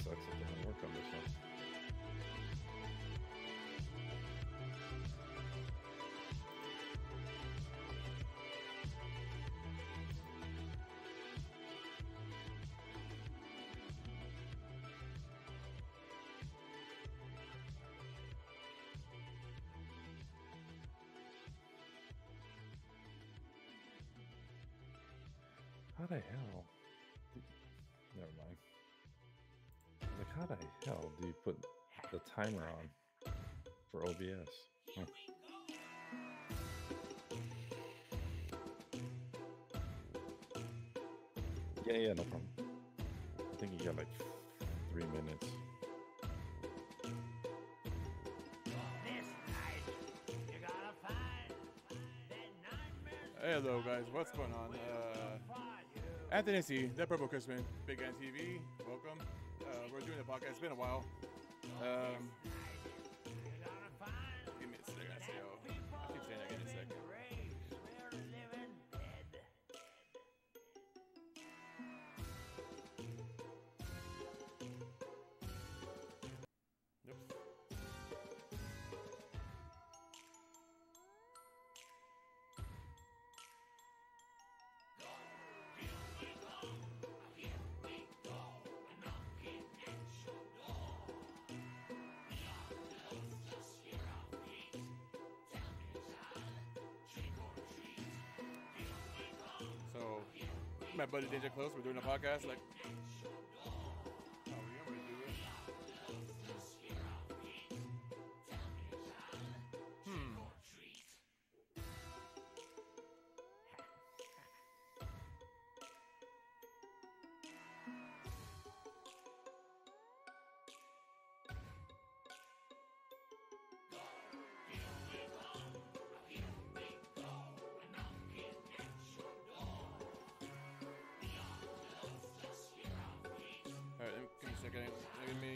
Sucks it doesn't work on this one. How the hell? Never mind. Like, how the hell do you put the timer on for OBS? Huh. Yeah, no problem. I think you got like 3 minutes. Hey, hello guys, what's going on? Anthony C, that Purple Christmas, Big N TV, welcome. We're doing the podcast, it's been a while. Give me a second, I say, oh, I keep saying that, give me a second. Oops. So, my buddy DJ Close, we're doing a podcast, like, oh, yeah, we're doing it. Alright, give me a second. Let me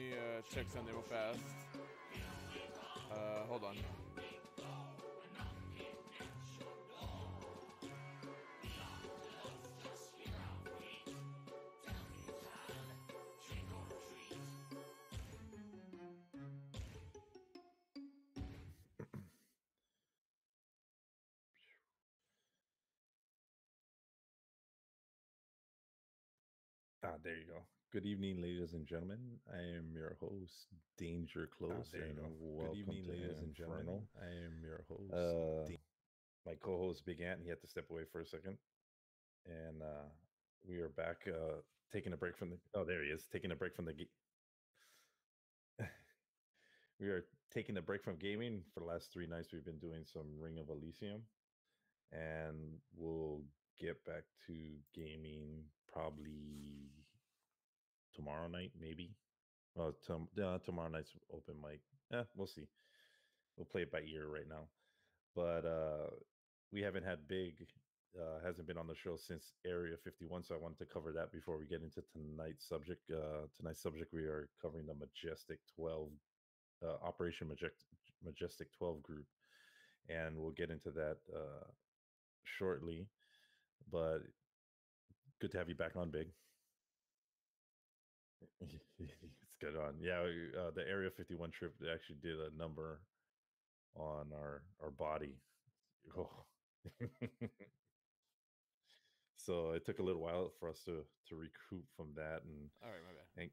check something real fast. Hold on. There you go. Good evening, ladies and gentlemen. I am your host, Danger Close. There you go. Good evening, ladies and gentlemen. I am your host. My co-host Big Ant. He had to step away for a second, and we are back. Taking a break from the. Oh, there he is. Taking a break from the. We are taking a break from gaming for the last 3 nights. We've been doing some Ring of Elysium, and we'll get back to gaming probably tomorrow night, maybe. Tomorrow night's open mic. We'll see. We'll play it by ear right now. But we haven't had Big, hasn't been on the show since Area 51, so I wanted to cover that before we get into tonight's subject. Tonight's subject, we are covering the Majestic 12, Operation Majestic 12 group, and we'll get into that shortly. But good to have you back on, Big. It's good on. Yeah, the Area 51 trip actually did a number on our body. Oh. So it took a little while for us to recoup from that and All right, my bad.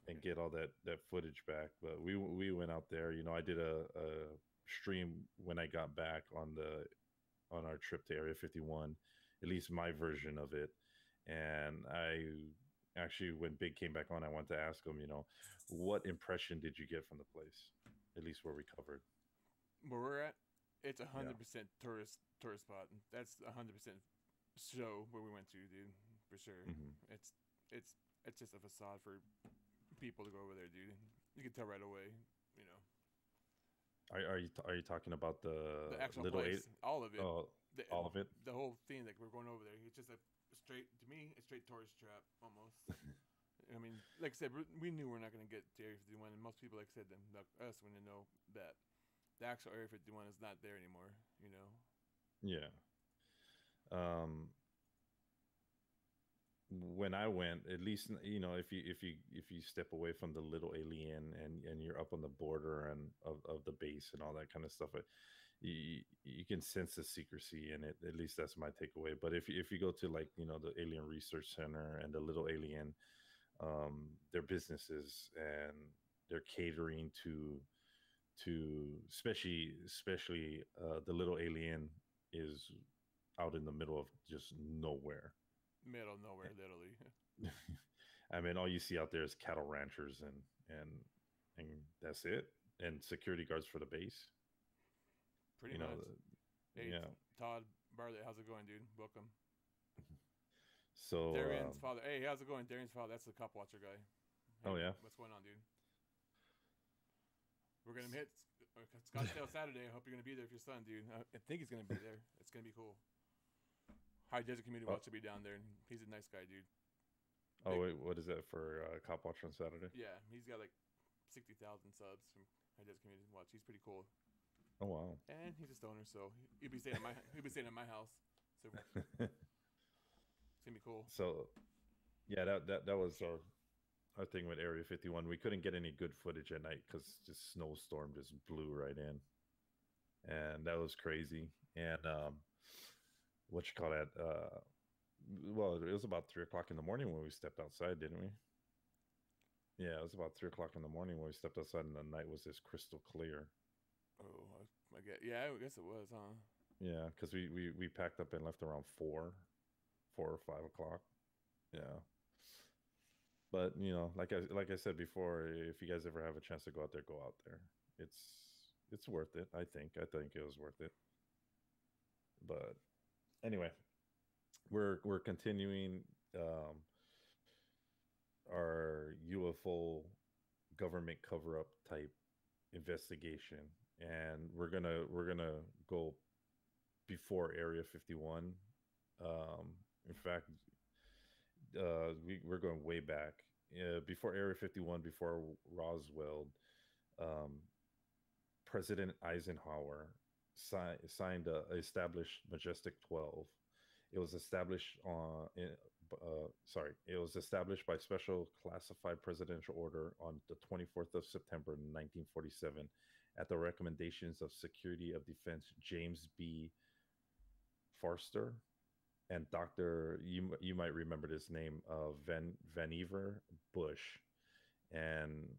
and get all that footage back. But we went out there. You know, I did a stream when I got back on our trip to Area 51, at least my version of it. And I actually, when Big came back on, I wanted to ask him, you know, what impression did you get from the place, at least where we covered? Where we're at, it's 100% tourist spot. That's 100% show where we went to, dude, for sure. Mm-hmm. It's just a facade for people to go over there, dude. You can tell right away, you know. Are you talking about the actual little place, all of it, all of it? The whole thing, like, we're going over there. It's just a straight tourist trap almost. I mean, like I said, we knew we're not going to get to Area 51, and most people, like I said, like us, when they know that the actual Area 51 is not there anymore, you know. Yeah. when I went, at least if you step away from the little alien and you're up on the border and of the base and all that kind of stuff, you can sense the secrecy in it. At least that's my takeaway. But if you go to like the Alien Research Center and the little alien, their businesses and they're catering to especially the little alien is out in the middle of just nowhere. Middle of nowhere, literally. I mean, all you see out there is cattle ranchers and and that's it, and security guards for the base. Pretty You know, much. Hey, yeah. Todd Bartlett, how's it going, dude? Welcome. So, Darian's father. Hey, how's it going? Darian's father. That's the cop watcher guy. Hey, oh yeah, what's going on, dude? We're gonna hit Scottsdale Saturday. I hope you're gonna be there with your son, dude. I think he's gonna be there. It's gonna be cool. High Desert Community Watch will be down there, and he's a nice guy, dude. oh wait, what is that for cop watch on Saturday? Yeah, he's got like 60,000 subs from High Desert Community Watch. He's pretty cool. Oh wow. And he's a stoner, so he'll be staying at my house. So it's gonna be cool. So yeah, that was our thing with Area 51. We couldn't get any good footage at night because just snowstorm just blew right in, and that was crazy. And what you call that? Well, it was about 3 o'clock in the morning when we stepped outside, didn't we? Yeah, it was about 3 o'clock in the morning when we stepped outside, and the night was just crystal clear. Oh, I guess, yeah, I guess it was, huh? Yeah, because we packed up and left around 4 or 5 o'clock. Yeah, but like I said before, if you guys ever have a chance to go out there, go out there. It's worth it. I think it was worth it. But anyway, we're continuing um, our UFO government cover up type investigation, and we're gonna go before Area 51. In fact, we're going way back before Area 51, before Roswell. Um, President Eisenhower signed established Majestic 12. It was established it was established by special classified presidential order on the 24th of September 1947 at the recommendations of Secretary of Defense James B. Forster and Dr. You might remember this name, Vannevar Bush, and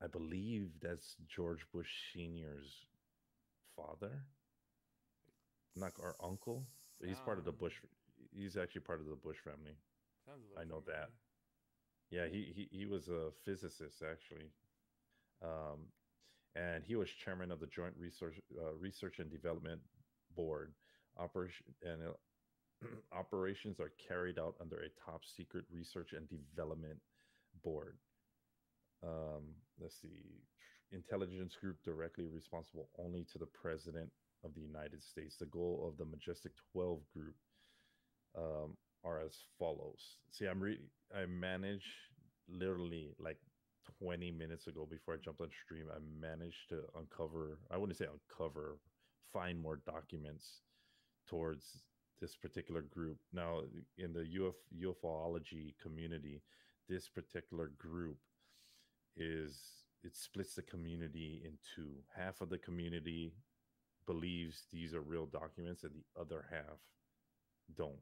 I believe that's George Bush Senior's father, not our uncle. He's part of the Bush. He's actually part of the Bush family. Sounds a little I know familiar. that. Yeah, he was a physicist actually, um, and he was chairman of the Joint Research and Development Board. Operation and operations are carried out under a top secret research and development board. Let's see, intelligence group directly responsible only to the president of the United States. The goal of the Majestic 12 group are as follows. See, I managed literally like 20 minutes ago before I jumped on stream. I managed to uncover, I wouldn't say uncover, find more documents towards this particular group. Now, in the UFOlogy community, this particular group it splits the community in two. Half of the community believes these are real documents, and the other half don't.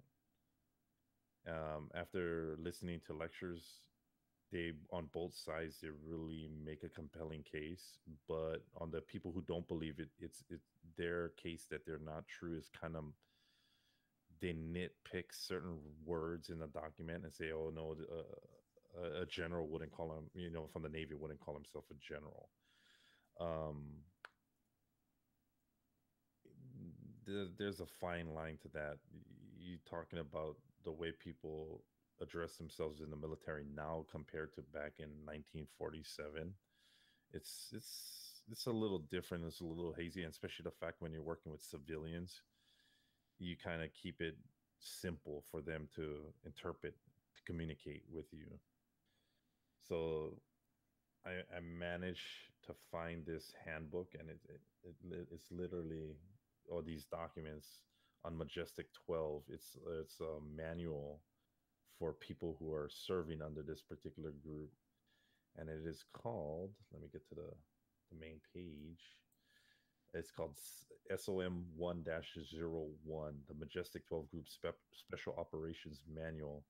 After listening to lectures, they on both sides they really make a compelling case. But on the people who don't believe it, it's their case that they're not true is kind of, they nitpick certain words in the document and say, "Oh no, a general wouldn't call him, from the Navy wouldn't call himself a general." There's a fine line to that. You talking about the way people address themselves in the military now compared to back in 1947. It's a little different. It's a little hazy, and especially the fact when you're working with civilians, you kind of keep it simple for them to interpret, to communicate with you. So I managed to find this handbook, and it's literally all these documents on Majestic 12. It's a manual for people who are serving under this particular group. And it is called, let me get to the main page. It's called SOM 1-01, the Majestic 12 Group Special Operations Manual,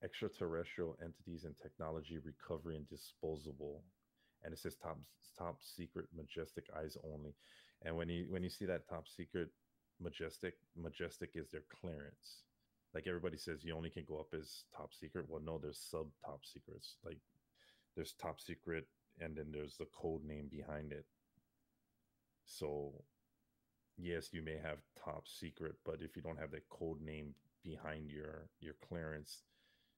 Extraterrestrial Entities and Technology Recovery and Disposable. And it says top secret Majestic eyes only. And when you see that top secret Majestic is their clearance. Like everybody says, you only can go up as top secret. Well, no, there's sub top secrets. Like there's top secret, and then there's the code name behind it. So yes, you may have top secret, but if you don't have that code name behind your clearance,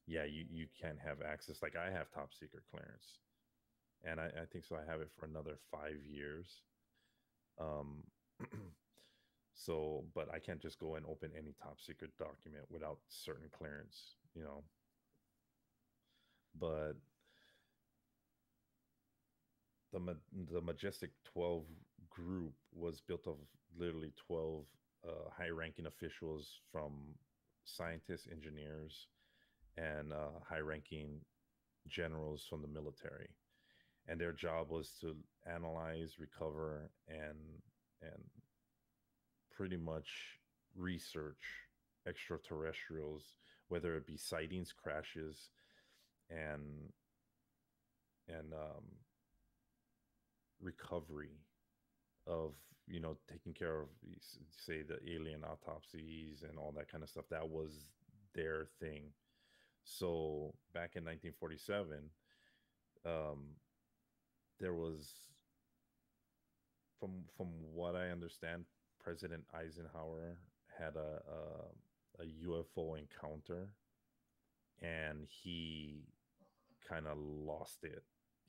yeah, you can't have access. Like I have top secret clearance, and I think so. I have it for another 5 years. So, but I can't just go and open any top secret document without certain clearance, you know. But the Majestic 12 group was built of literally 12 high-ranking officials, from scientists, engineers, and high-ranking generals from the military. And their job was to analyze, recover, and pretty much research extraterrestrials, whether it be sightings, crashes, and recovery of, you know, taking care of, say, the alien autopsies and all that kind of stuff. That was their thing. So back in 1947, there was, from what I understand, President Eisenhower had a UFO encounter, and he kind of lost it.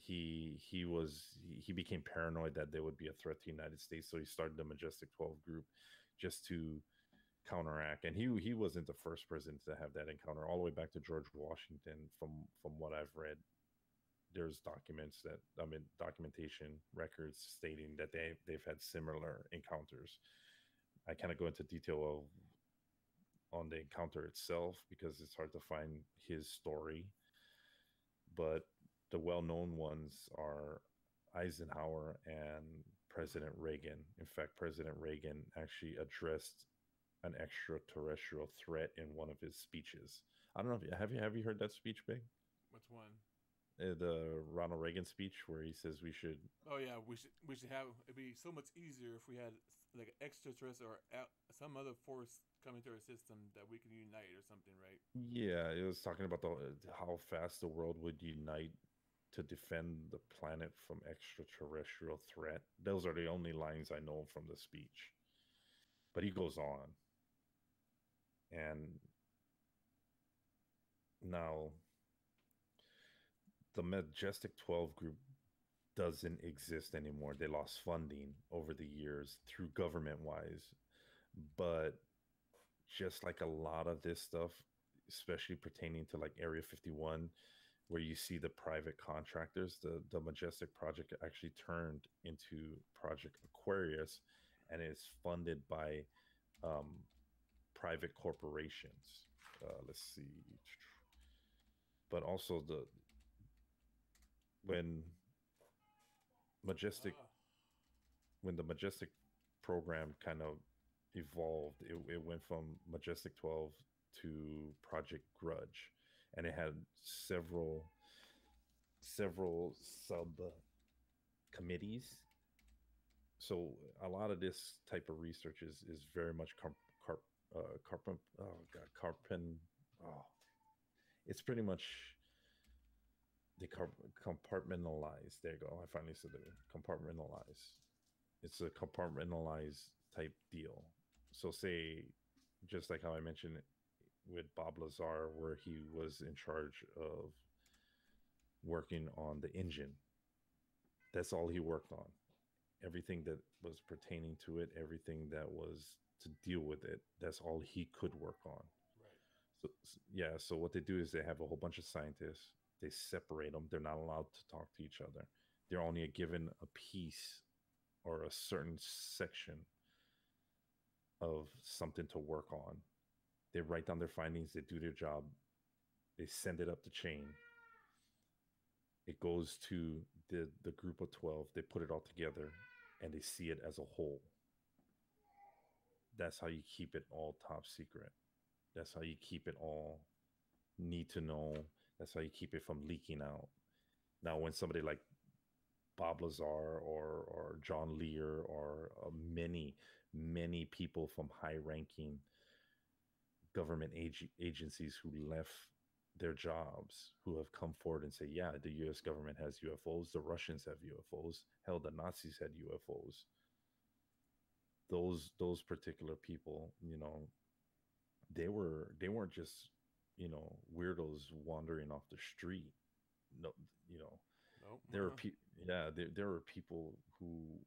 He became paranoid that there would be a threat to the United States, so he started the Majestic 12 group just to counteract. And he wasn't the first president to have that encounter. All the way back to George Washington, from what I've read, there's documentation records stating that they've had similar encounters. I kind of go into detail on the encounter itself because it's hard to find his story, but the well-known ones are Eisenhower and President Reagan. In fact, President Reagan actually addressed an extraterrestrial threat in one of his speeches. I don't know if have you heard that speech, Big? Which one? The Ronald Reagan speech where he says we should. Oh yeah, we should have. It'd be so much easier if we had like an extraterrestrial or some other force coming to our system that we can unite or something, right? Yeah, it was talking about how fast the world would unite to defend the planet from extraterrestrial threat. Those are the only lines I know from the speech. But he goes on. And now the Majestic 12 group doesn't exist anymore. They lost funding over the years through government-wise. But just like a lot of this stuff, especially pertaining to like Area 51, where you see the private contractors, the Majestic project actually turned into Project Aquarius, and is funded by private corporations. Let's see. But also when the Majestic program kind of evolved, it went from Majestic 12 to Project Grudge, and it had several sub committees. So a lot of this type of research is very much it's pretty much they compartmentalize. There you go. I finally said it. Compartmentalize. It's a compartmentalized type deal. So say, just like how I mentioned it with Bob Lazar, where he was in charge of working on the engine. That's all he worked on. Everything that was pertaining to it, everything that was to deal with it, that's all he could work on. Right. So yeah, so what they do is they have a whole bunch of scientists. They separate them. They're not allowed to talk to each other. They're only given a piece or a certain section of something to work on. They write down their findings. They do their job. They send it up the chain. It goes to the group of 12. They put it all together, and they see it as a whole. That's how you keep it all top secret. That's how you keep it all need to know. That's how you keep it from leaking out. Now, when somebody like Bob Lazar or John Lear or many people from high ranking government agencies who left their jobs, who have come forward and say, yeah, the US government has UFOs, the Russians have UFOs, hell, the Nazis had UFOs. Those particular people, they weren't just, weirdos wandering off the street. No, you know, Nope. there were yeah, there were people who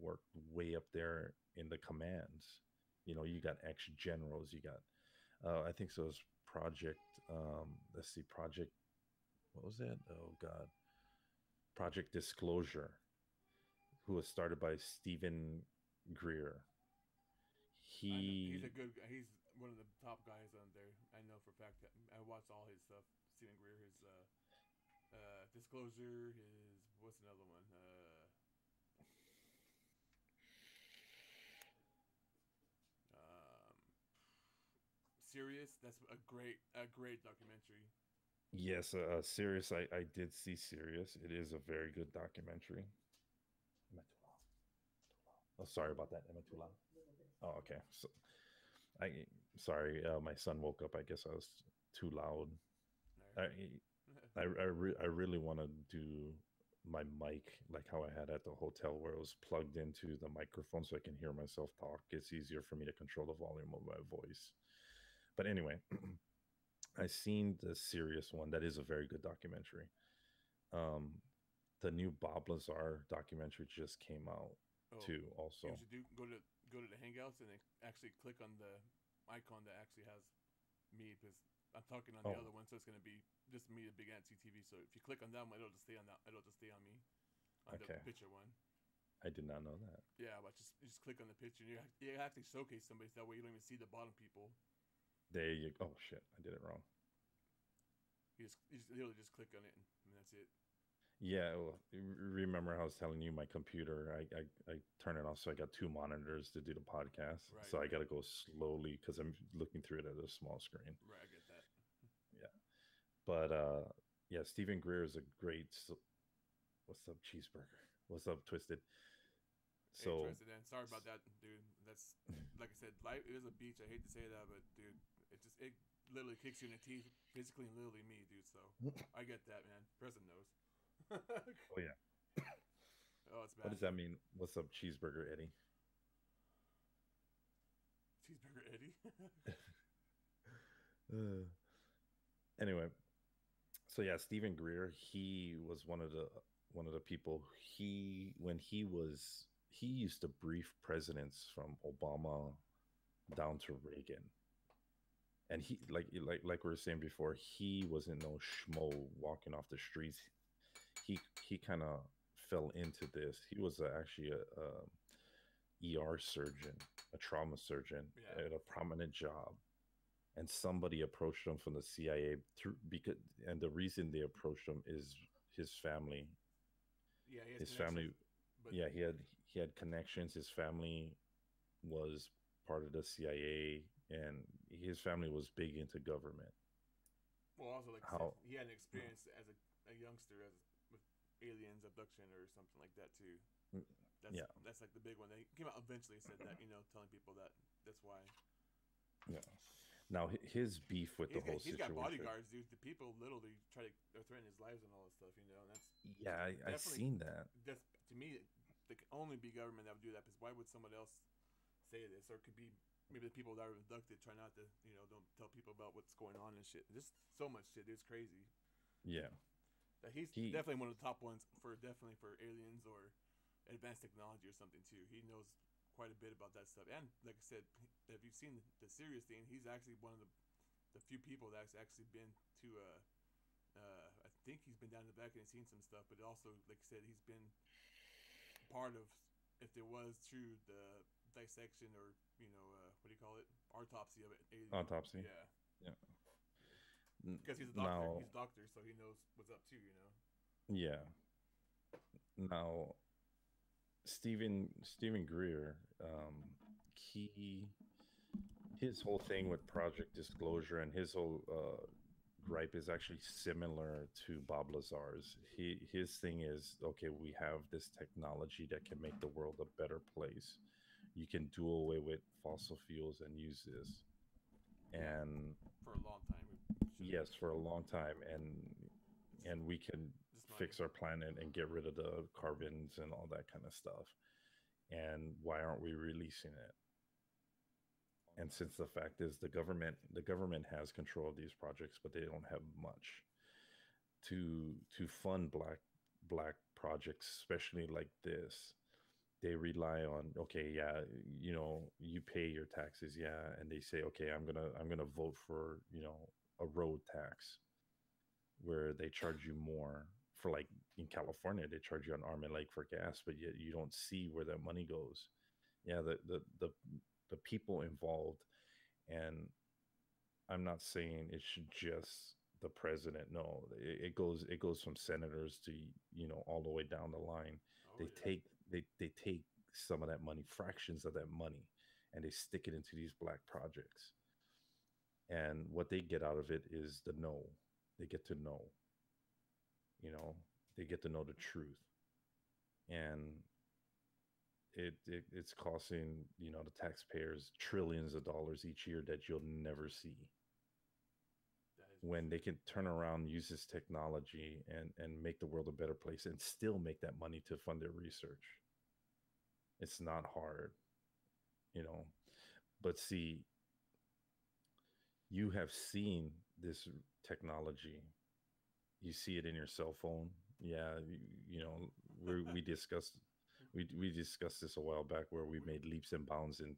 worked way up there in the commands. You got ex generals, you got I think so. It was Project. Let's see, Project. What was that? Oh God, Project Disclosure, who was started by Stephen Greer. I know. He's a He, good guy. He's one of the top guys on there. I know for a fact that I watched all his stuff. Stephen Greer, his Disclosure, his what's another one? Um, Serious. That's a great documentary. yes, Sirius. I did see Sirius. It is a very good documentary. Am I too loud? Oh, sorry about that. Am I too loud? Oh, okay. So, I sorry. My son woke up. I guess I was too loud. I I really want to do my mic like how I had at the hotel, where it was plugged into the microphone so I can hear myself talk. It's easier for me to control the volume of my voice. But anyway, I seen the serious one. That is a very good documentary. Um, the new Bob Lazar documentary just came out Oh, too. you Also, should go to the Hangouts and then actually click on the icon that actually has me because I'm talking on the oh, other one, so it's gonna be just me, the Big Ant TV. So if you click on that one, it'll just stay on that. It'll just stay on me, on the okay. picture one. I did not know that. Yeah, but you just click on the picture. And you actually showcase somebody, so that way you don't even see the bottom people. There you. Oh shit! I did it wrong. You just literally just click on it, and that's it. Yeah, well, remember how I was telling you my computer? I turn it off, so I got two monitors to do the podcast. Right, So I got right, to go slowly because I'm looking through it at a small screen. right. I get that. Yeah, but yeah, Stephen Greer is a great. What's up, cheeseburger? What's up, Twisted? Hey, So Tristan, and sorry about that, dude. That's like I said, life is a beach. I hate to say that, but dude, it literally kicks you in the teeth, physically and literally me, dude. So I get that, man. Preston knows. oh yeah, Oh, it's what bad. does that mean? What's up, cheeseburger Eddie? Cheeseburger Eddie. Uh, anyway, so yeah, Stephen Greer, he was one of the people. He used to brief presidents from Obama down to Reagan, and he like we were saying before, he wasn't no schmo walking off the streets. He kind of fell into this. He was actually a ER surgeon, a trauma surgeon Yeah, at a prominent job, and somebody approached him from the CIA through because and the reason they approached him is his family. yeah, he has His connections, family, but yeah, he had connections. His family was part of the CIA, and his family was big into government. well, also like I said, How? he had an experience as a youngster as with aliens abduction or something like that too. Mm, That's yeah, that's like the big one. They came out eventually said that telling people that that's why yeah. Now his beef with the whole he's got situation. bodyguards, dude. The people literally try to threaten his lives and all this stuff, And that's Yeah, I definitely seen that. that's to me. There can only be government that would do that. Because why would someone else say this? Or it could be maybe the people that are abducted try not to, don't tell people about what's going on and shit. Just so much shit. It's crazy. Yeah, That he's he. definitely one of the top ones for definitely for aliens or advanced technology or something too. He knows quite a bit about that stuff. And like I said, if you've seen the serious thing, he's actually one of the few people that's actually been to I think he's been down in the back and seen some stuff, but also like I said, he's been part of if there was true the dissection or what do you call it, autopsy of an alien. Autopsy. Yeah, Yeah. because he's a doctor. Now, He's a doctor, so he knows what's up too. You know. yeah. Now, Stephen Greer, he his whole thing with project disclosure and his whole gripe is actually similar to Bob Lazar's. His thing is, okay, we have this technology that can make the world a better place. You can do away with fossil fuels and use this. Yeah. And For a long time, we yes, for a long time, and we can just money. fix our planet and get rid of the carbons and all that kind of stuff. And why aren't we releasing it? And since the fact is the government has control of these projects, but they don't have much to fund black projects, especially like this. They rely on, okay, yeah, you pay your taxes, yeah, and they say, okay, I'm gonna vote for a road tax where they charge you more for, like, in California they charge you an arm and leg for gas, but yet you don't see where that money goes. Yeah, the people involved, and I'm not saying it should just the president. No, it goes from senators to all the way down the line. Oh They yeah. take they take some of that money, fractions of that money, and they stick it into these black projects. And what they get out of it is the know. They get to know, you know, they get to know the truth, and it's costing the taxpayers trillions of dollars each year that you'll never see, That is for when they sure. can turn around, use this technology, and make the world a better place and still make that money to fund their research. It's not hard, you know. But see, you have seen this technology. You see it in your cell phone. Yeah, we discussed we discussed this a while back where we we made leaps and bounds in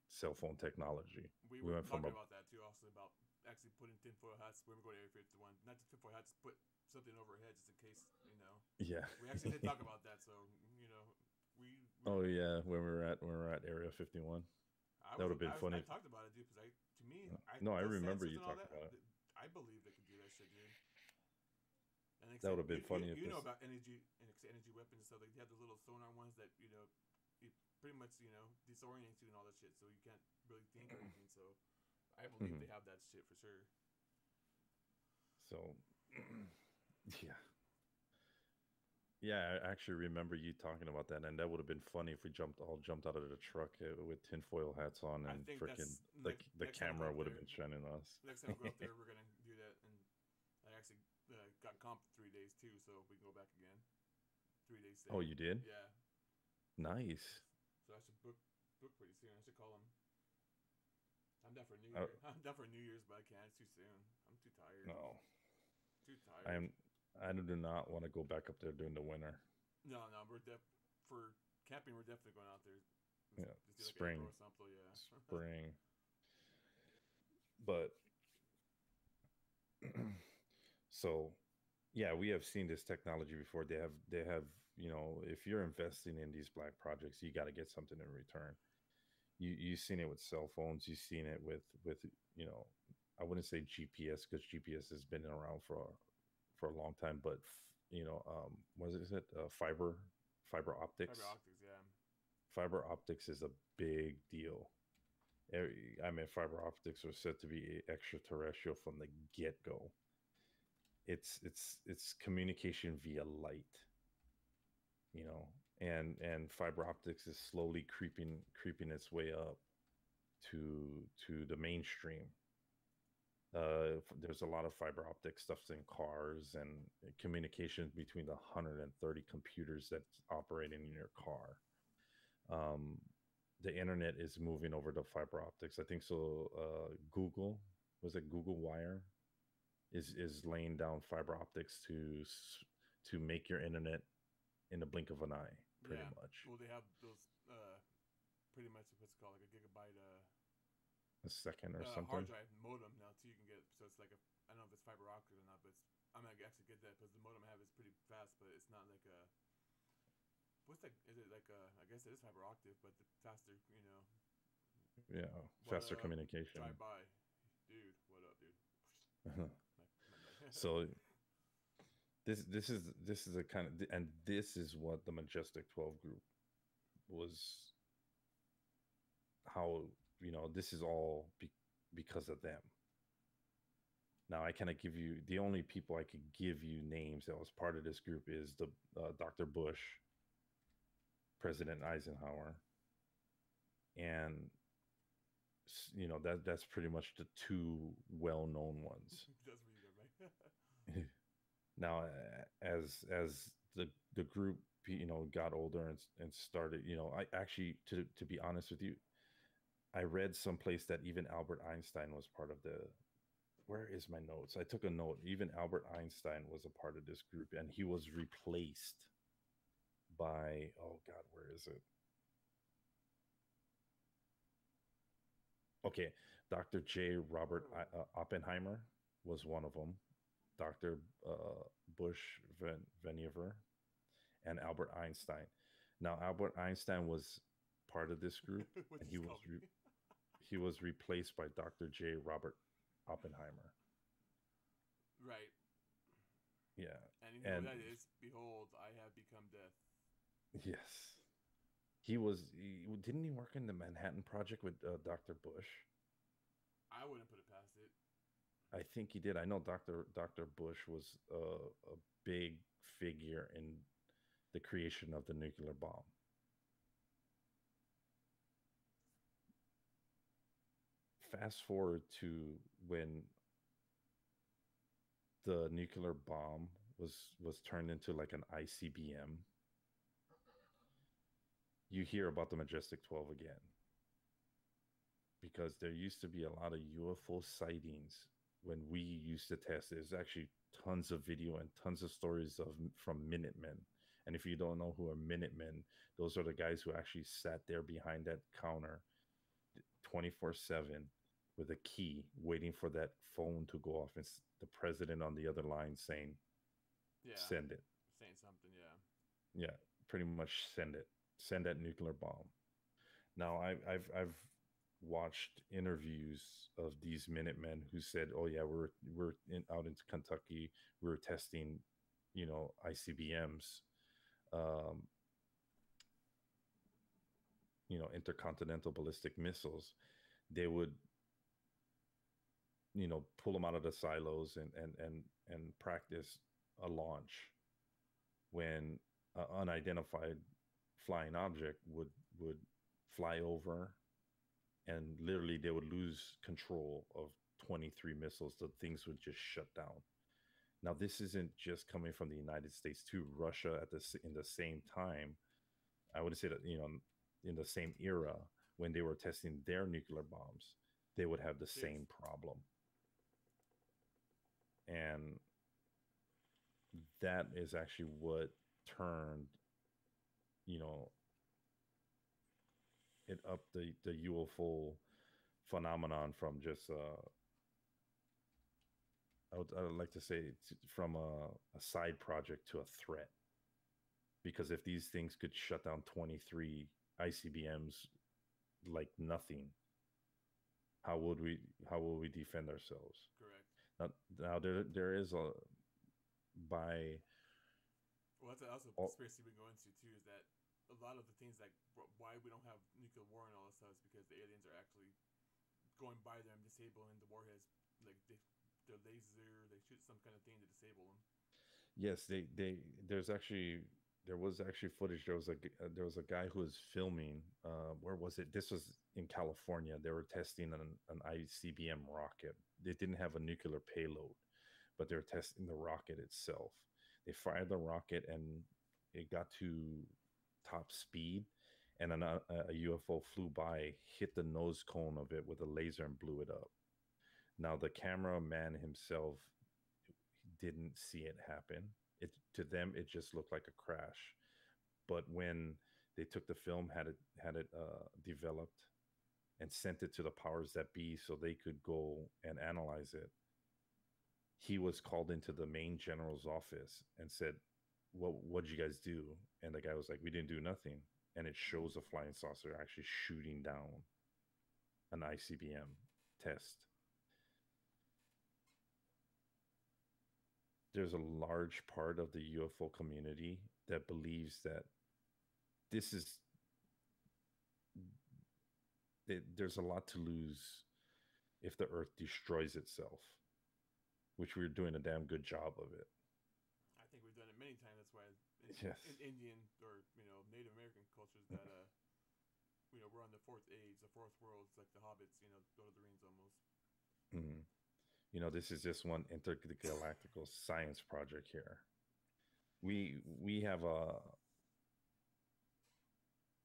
cell phone technology. we We were went from talking a about that too, also about actually putting tinfoil hats when we go to Area 51. Not just tinfoil hats, put something over our head just in case. yeah. We actually did talk about that, so we Oh yeah, when we were at Area 51. I That was would have been I funny. talked about it, dude, because to me, No, I those remember sensors you and all talking that, about it. I believe they can do that shit, dude. And like I That said, would have been funny if you know this. about energy weapons and stuff. Like they have the little sonar ones that it pretty much disorients you and all that shit, so you can't really think or anything. So I believe Mhm. they have that shit for sure. So, yeah, yeah. I actually remember you talking about that, and that would have been funny if we jumped out of the truck with tinfoil hats on, I and think freaking that's the next time we go camera up would have there. been shining us. Next time we go up there, we're gonna do that, and I actually got comp 3 days too, so we can go back again. 3 days Oh, stay. you did? Yeah. Nice. So I should book pretty soon. I should call them. I'm down for New Uh, Year. I'm down for New Year's, but I can't. It's too soon. I'm too tired. no, Too I tired. am. I do not want to go back up there during the winter. No, no, for camping. We're definitely going out there. Yeah, Just do like spring, April or something. Yeah. spring. But so, yeah, we have seen this technology before. They have if you're investing in these black projects, you got to get something in return. You've seen it with cell phones. You've seen it with you know I wouldn't say GPS, because GPS has been around for a long time, but what is it, fiber Fiber optics. optics. Yeah. Fiber optics is a big deal. I mean, fiber optics are said to be extraterrestrial from the get-go. It's communication via light, you know and fiber optics is slowly creeping its way up to the mainstream. There's a lot of fiber optic stuffs in cars, and communications between the 130 computers that's operating in your car. um, the internet is moving over to fiber optics, I think. So Google, was it Google Wire, is laying down fiber optics to make your internet in the blink of an eye, pretty Yeah. much. Well, they have those pretty much what's it called, like a gigabyte A second or hard something. drive modem now too. You can get, so it's like I don't know if it's fiber optic or not, but I'm gonna actually get that because the modem I have is pretty fast, but it's not like a what's that? Is it like a? I guess it is fiber optic, but the faster. Yeah, What faster up? communication. Drive by, dude. What up, dude? My bad. So this is a kind of, and this is what the Majestic 12 group was, how, this is all because of them. Now I cannot give you, the only people I could give you names that was part of this group is the Dr. Bush, President Eisenhower, and that's pretty much the two well-known ones. That's really good, right? Now, as the group got older and started, I actually, to be honest with you, I read someplace that even Albert Einstein was part of the. Where is my notes? I took a note. Even Albert Einstein was a part of this group, and he was replaced by, oh God, where is it? Okay, Dr. J. Robert Oppenheimer was one of them. Dr. Bush Veniver, and Albert Einstein. Now, Albert Einstein was part of this group, What and you call me? he was replaced by Dr. J. Robert Oppenheimer. Right. Yeah, And you know and what that is? Behold, I have become death. yes, didn't he work in the Manhattan Project with Dr. Bush? I wouldn't put it past it. I think he did. I know Dr. Bush was a big figure in the creation of the nuclear bomb. Fast forward to when the nuclear bomb was turned into like an ICBM. You hear about the Majestic 12 again, because there used to be a lot of UFO sightings when we used to test. There's actually tons of video and tons of stories from Minutemen. And if you don't know who are Minutemen, those are the guys who actually sat there behind that counter 24/7 with a key, waiting for that phone to go off. It's the president on the other line saying, Yeah. "Send it." Saying something, yeah. Yeah, pretty much send it. Send that nuclear bomb. Now, I've watched interviews of these Minutemen who said, "Oh yeah, out in Kentucky. We were testing, ICBMs, um, intercontinental ballistic missiles." They would, pull them out of the silos and practice a launch when an unidentified flying object would fly over, and literally they would lose control of 23 missiles. The things would just shut down. Now, this isn't just coming from the United States too. Russia in the same time, I would say that, in the same era, when they were testing their nuclear bombs, they would have the Yes. same problem. And that is actually what turned, you know, it up the UFO phenomenon from just I would like to say from a side project to a threat. Because if these things could shut down 23 ICBMs like nothing, how would we defend ourselves? Correct. Now there is a by Well, that's also a all, conspiracy we go into too. Is that a lot of the things like why we don't have nuclear war and all this stuff is because the aliens are actually going by them, disabling the warheads. Like their laser, they shoot some kind of thing to disable them. yes, there was actually footage. There was a guy who was filming. Where was it? This was in California. They were testing an ICBM rocket. They didn't have a nuclear payload, but they were testing the rocket itself. They fired the rocket and it got to top speed, and a UFO flew by, hit the nose cone of it with a laser and blew it up. Now the cameraman himself didn't see it happen. It to them it just looked like a crash. But when they took the film, had it developed and sent it to the powers that be so they could go and analyze it, he was called into the main general's office and said, what'd you guys do? And the guy was like, we didn't do nothing. And it shows a flying saucer actually shooting down an ICBM test. there's a large part of the UFO community that believes that this is there's a lot to lose if the Earth destroys itself, which we're doing a damn good job of it. I think we've done it many times. That's why Yes. in Indian or Native American cultures that we're on the fourth age, the fourth world. It's like the hobbits, Lord of the Rings almost. Mm. This is just one intergalactical science project here. We have a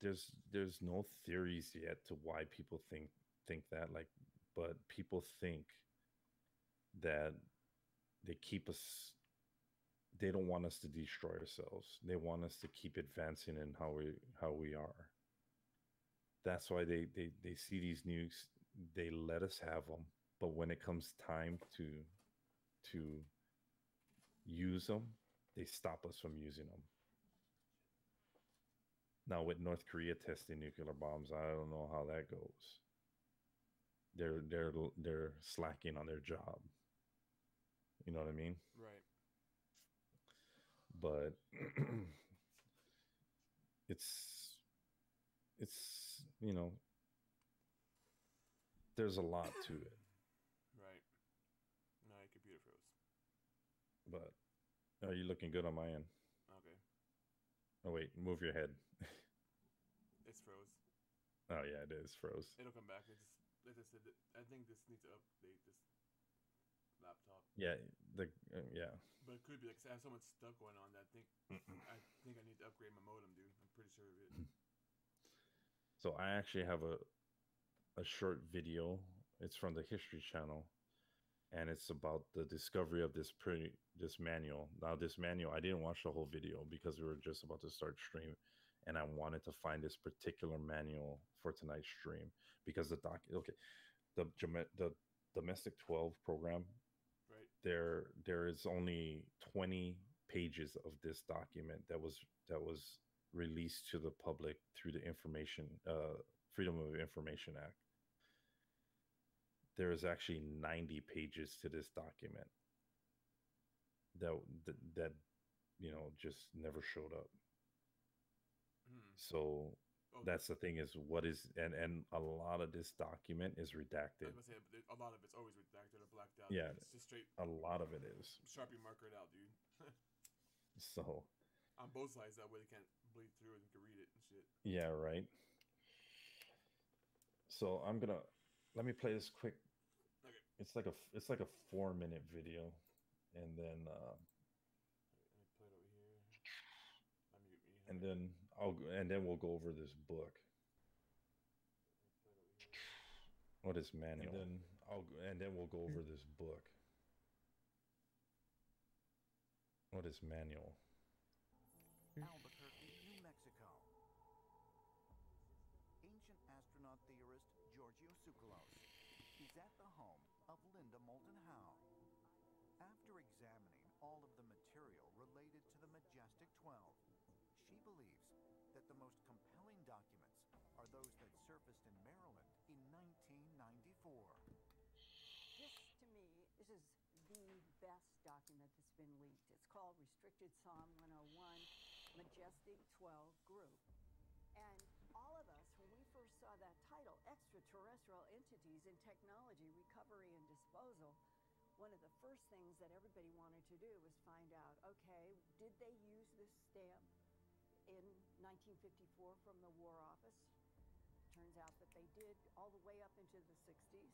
there's no theories yet to why people think that, like, but people think that they keep us they don't want us to destroy ourselves. They want us to keep advancing in how we are. That's why they see these nukes, they let us have them, but when it comes time to use them, they stop us from using them. Now with North Korea testing nuclear bombs, I don't know how that goes. They're slacking on their job. You know what I mean? Right. But it's there's a lot to it. Right. No, your computer froze. But are you looking good on my end? Okay. Oh wait, move your head. It's froze. Oh yeah, it is froze. It'll come back. Like I said, I think this needs to update this laptop. Yeah, yeah. But it could be like, 'cause I have so much stuff going on that I think I need to upgrade my modem, dude. I'm pretty sure of it. So I actually have a short video. It's from the History Channel, and it's about the discovery of this manual. Now this manual, I didn't watch the whole video because we were just about to start stream, and I wanted to find this particular manual for tonight's stream because the domestic 12 program, right, there is only 20 pages of this document that was released to the public through the Freedom of Information Act. There is actually 90 pages to this document that just never showed up. So that's the thing, is what is and a lot of this document is redacted. I was gonna say, a lot of it's always redacted or blacked out. Yeah, it's just straight. A lot of it is. Sharpie marker it out, dude. So on both sides, that way they can't bleed through it and can read it and shit. Yeah, right. So let me play this quick. Okay. It's like a 4-minute video, and then let me put it over here. Unmute me. And then we'll go over this book. What is manual? And then we'll go over this book. What is manual? Albuquerque, New Mexico. Ancient astronaut theorist Giorgio Tsoukalos is at the home of Linda Moulton Howe. After examining all of the material related to the Majestic 12, she believes that the most compelling documents are those that surfaced in Maryland in 1994. This, to me, is the best document that's been leaked. It's called Restricted Psalm 101, Majestic 12 Group. And all of us, when we first saw that title, Extraterrestrial Entities in Technology, Recovery, and Disposal, one of the first things that everybody wanted to do was find out, okay, did they use this stamp in 1954 from the War Office? Turns out that they did, all the way up into the 60s.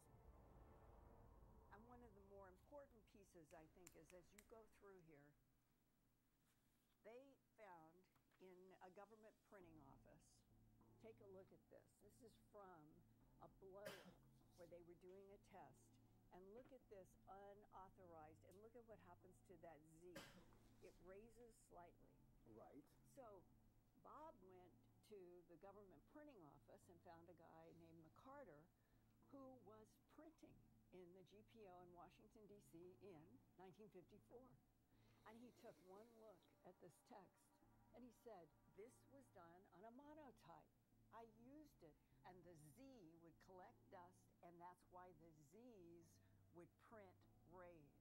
And one of the more important pieces, I think, is as you go through here, they found in a government printing office, take a look at this. This is from a blower where they were doing a test. And look at this unauthorized, and look at what happens to that Z. It raises slightly. Right. So Bob went to the government printing office and found a guy named McCarter who was printing in the GPO in Washington, D.C. in 1954. And he took one look at this text and he said, this was done on a monotype. I used it, and the Z would collect dust, and that's why the Z's would print rays.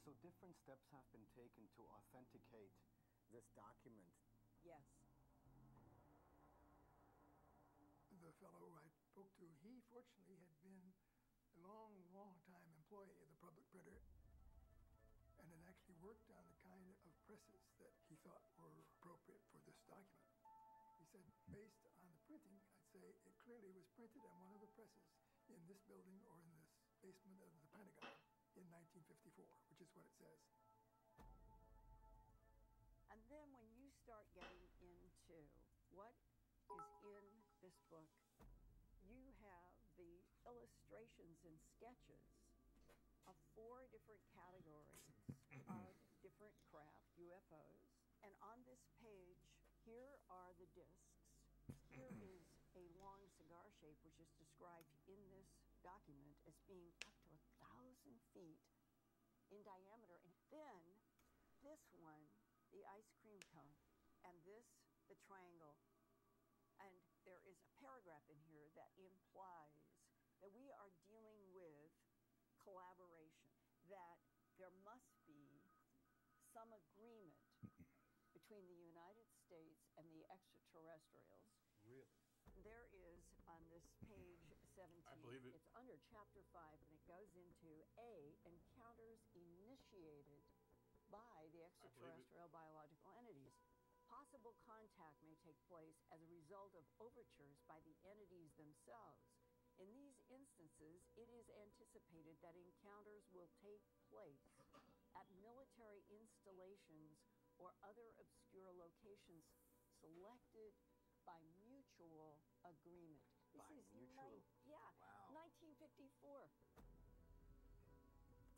So different steps have been taken to authenticate this document. Yes. The fellow I spoke to, he fortunately had been a long, long time employee of the public printer and had actually worked on the kind of presses that he thought were appropriate for this document. He said, based on the printing, I'd say it clearly was printed on one of the presses in this building or in this basement of the Pentagon in 1954, which is what it says. And then when you start getting into what is in this book, you have the illustrations and sketches of 4 different categories of different craft UFOs. And on this page, here are the discs. Here is a long cigar shape, which is described in this document as being up to 1,000 feet in diameter. And then this one, the ice cream cone, and this, the triangle. And there is a paragraph in here that implies that we are dealing with collaboration, that there must be some agreement between the United States and the extraterrestrials. Really? There is on this page 17, I believe it. It's under chapter 5, and it goes into A, encounters initiated by the extraterrestrial biological entities. Possible contact may take place as a result of overtures by the entities themselves. In these instances, it is anticipated that encounters will take place at military installations or other obscure locations selected by mutual agreement. This By is mutual? Wow. 1954.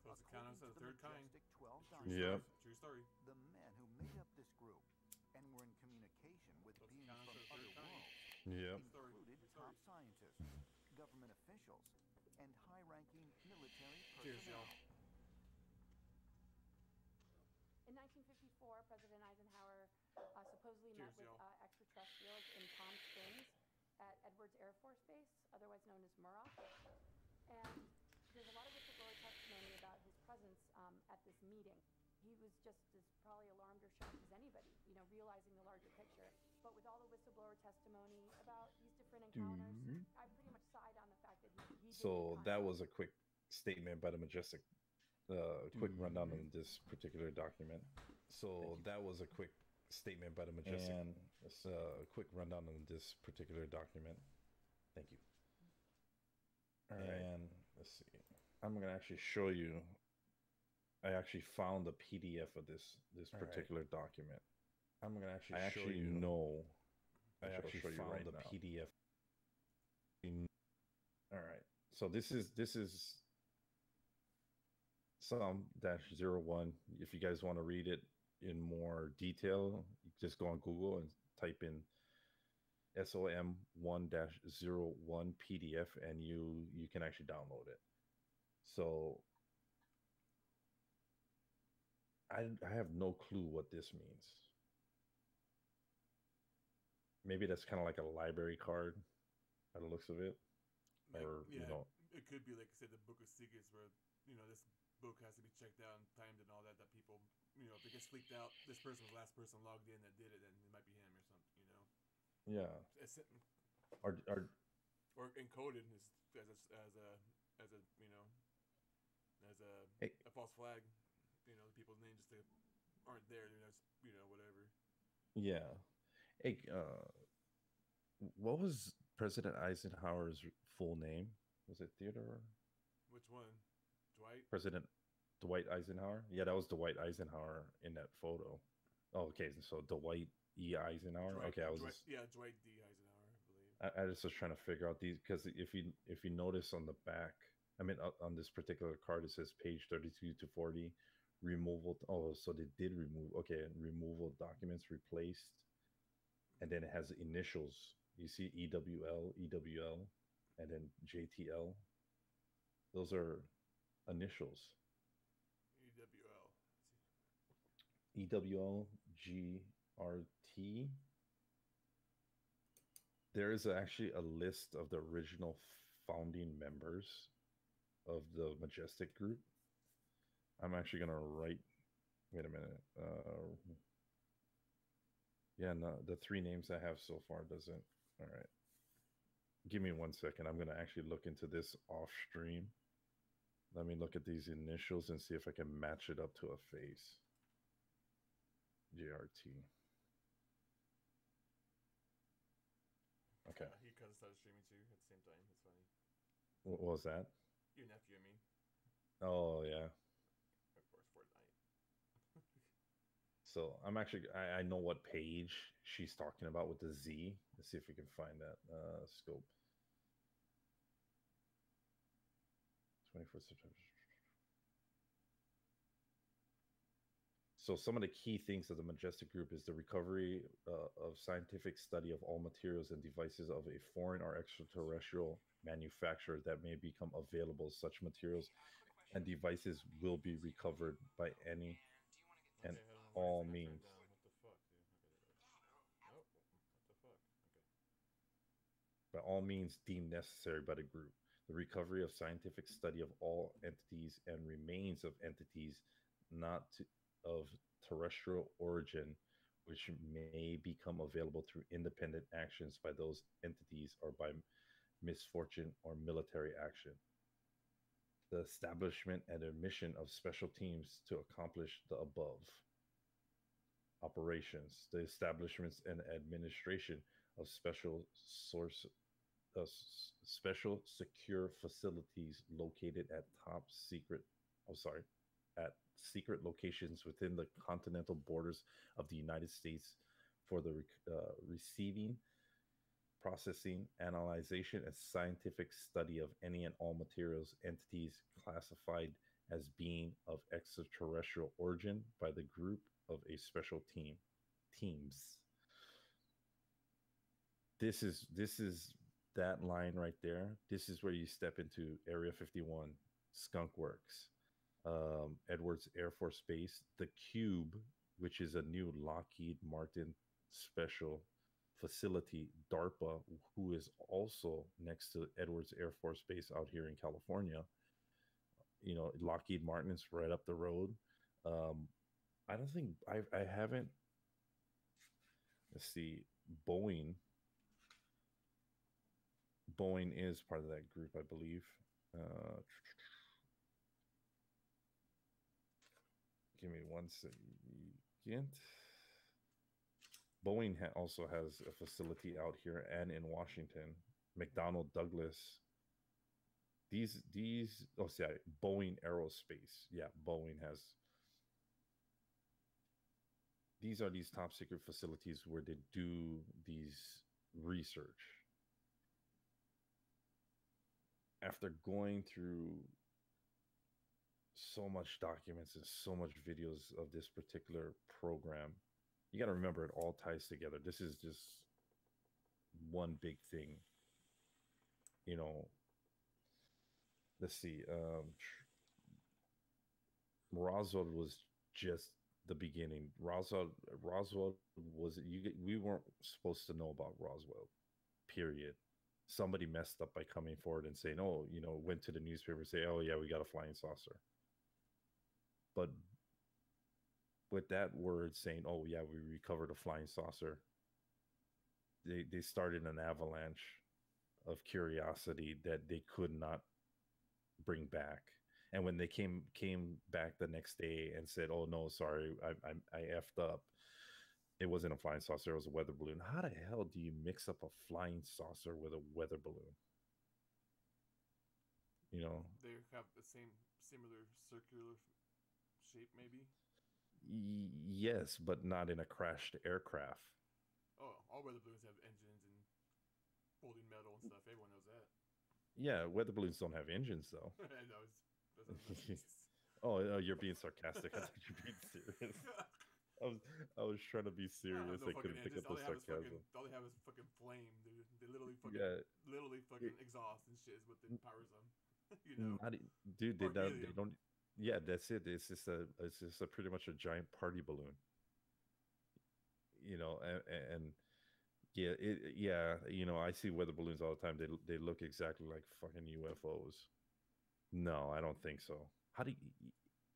So it's a count According of to the third kind. Majestic 12 True document, Yep. story. True story. the men who made up this group and were in communication with So it's beings counted from as the other third kind. worlds Yep. Story. included True top story. scientists, government officials, and high-ranking military Cheers, personnel. y'all. In 1954, President Eisenhower supposedly Cheers, met with y'all. extraterrestrials in Palm Springs at Edwards Air Force Base, otherwise known as Muroc. And there's a lot of whistleblower testimony about his presence at this meeting. He was just as probably alarmed or shocked as anybody, realizing the larger picture. But with all the whistleblower testimony about these different encounters, I pretty much side on the fact that he did So make that contact. was a quick statement by the Majestic. Quick rundown on this particular document. So that was a quick statement by the Majestic. And it's a quick rundown on this particular document. Thank you. All right. And let's see. I'm gonna actually show you. I actually found the PDF of this particular document. I'm gonna actually show you. I actually found the PDF. All right. So this is Som-01. If you guys want to read it in more detail, you just go on Google and type in SOM1-01 PDF, and you can actually download it. So I have no clue what this means. Maybe that's kind of like a library card by the looks of it. Or, Yeah, it could be like I said, the Book of Secrets, where this book has to be checked out and timed and all that. That people, if it gets leaked out, this person was the last person logged in that did it, and it might be him or something. Yeah. Or encoded as a false flag. People's names just aren't there. Whatever. Yeah. Hey, what was President Eisenhower's full name? Was it Theodore? Which one? Dwight? President Dwight Eisenhower? Yeah, that was Dwight Eisenhower in that photo. Oh, okay. So Dwight E. Eisenhower. Dwight, Okay, Dwight D. Eisenhower, I believe. I just was trying to figure out these, because if you notice on the back, I mean, on this particular card, it says page 32 to 40, removal. Oh, so they did remove. Okay, removal documents replaced, and then it has the initials. You see EWL, and then JTL. Those are initials. EWL, GRT. There is actually a list of the original founding members of the Majestic group. I'm actually gonna write. Wait a minute. Yeah, no, the three names I have so far doesn't. All right. Give me 1 second. I'm gonna actually look into this off stream. Let me look at these initials and see if I can match it up to a face. JRT. Okay. He kind of started streaming too at the same time. It's funny. What was that? Your nephew, I mean. Oh yeah. Of course, Fortnite. So I'm actually I know what page she's talking about with the Z. Let's see if we can find that scope. 24th September. So some of the key things of the Majestic Group is the recovery of scientific study of all materials and devices of a foreign or extraterrestrial manufacturer that may become available. Such materials and devices will be recovered by any and Okay, I don't know why all it's not means. turned down. What the fuck, dude? Okay, there it is. Nope. What the fuck? Okay. By all means deemed necessary by the group. The recovery of scientific study of all entities and remains of entities not of terrestrial origin, which may become available through independent actions by those entities or by misfortune or military action. The establishment and admission of special teams to accomplish the above operations, the establishments and administration of special secure facilities located at top secret, at secret locations within the continental borders of the United States for the receiving, processing, analyzation, and scientific study of any and all materials, entities classified as being of extraterrestrial origin by the group of a special teams. This is that line right there. This is where you step into Area 51, Skunk Works, Edwards Air Force Base, the Cube, which is a new Lockheed Martin special facility, DARPA, who is also next to Edwards Air Force Base out here in California. You know, Lockheed Martin's right up the road. I don't think I haven't. Let's see, Boeing. Boeing is part of that group, I believe. Give me 1 second. Boeing also has a facility out here and in Washington. McDonnell Douglas. These oh sorry, Boeing Aerospace. Yeah, Boeing has. These are these top secret facilities where they do these research. After going through so much documents and so much videos of this particular program, you got to remember it all ties together. This is just one big thing. You know, let's see. Roswell was just the beginning. Roswell was we weren't supposed to know about Roswell. Period. Somebody messed up by coming forward and saying, "Oh, you know," went to the newspaper and say, "Oh yeah, we got a flying saucer." But with that word saying, "Oh yeah, we recovered a flying saucer," they started an avalanche of curiosity that they could not bring back. And when they came back the next day and said, "Oh no, sorry, I effed up. It wasn't a flying saucer, it was a weather balloon." How the hell do you mix up a flying saucer with a weather balloon? You know, They have the similar circular shape, maybe. yes, but not in a crashed aircraft. Oh, all weather balloons have engines and folding metal and stuff. Everyone knows that. Yeah, weather balloons don't have engines though. I know. Oh, you're being sarcastic. I thought you're being serious. I was trying to be serious. No I couldn't pick up the sarcasm. All they have is fucking flame, dude. They literally fucking, exhaust and shit is what they powers them. You know, dude, they helium. don't. Yeah, that's it. It's just a pretty much a giant party balloon. You know, and yeah, you know, I see weather balloons all the time. They look exactly like fucking UFOs. No, I don't think so. How do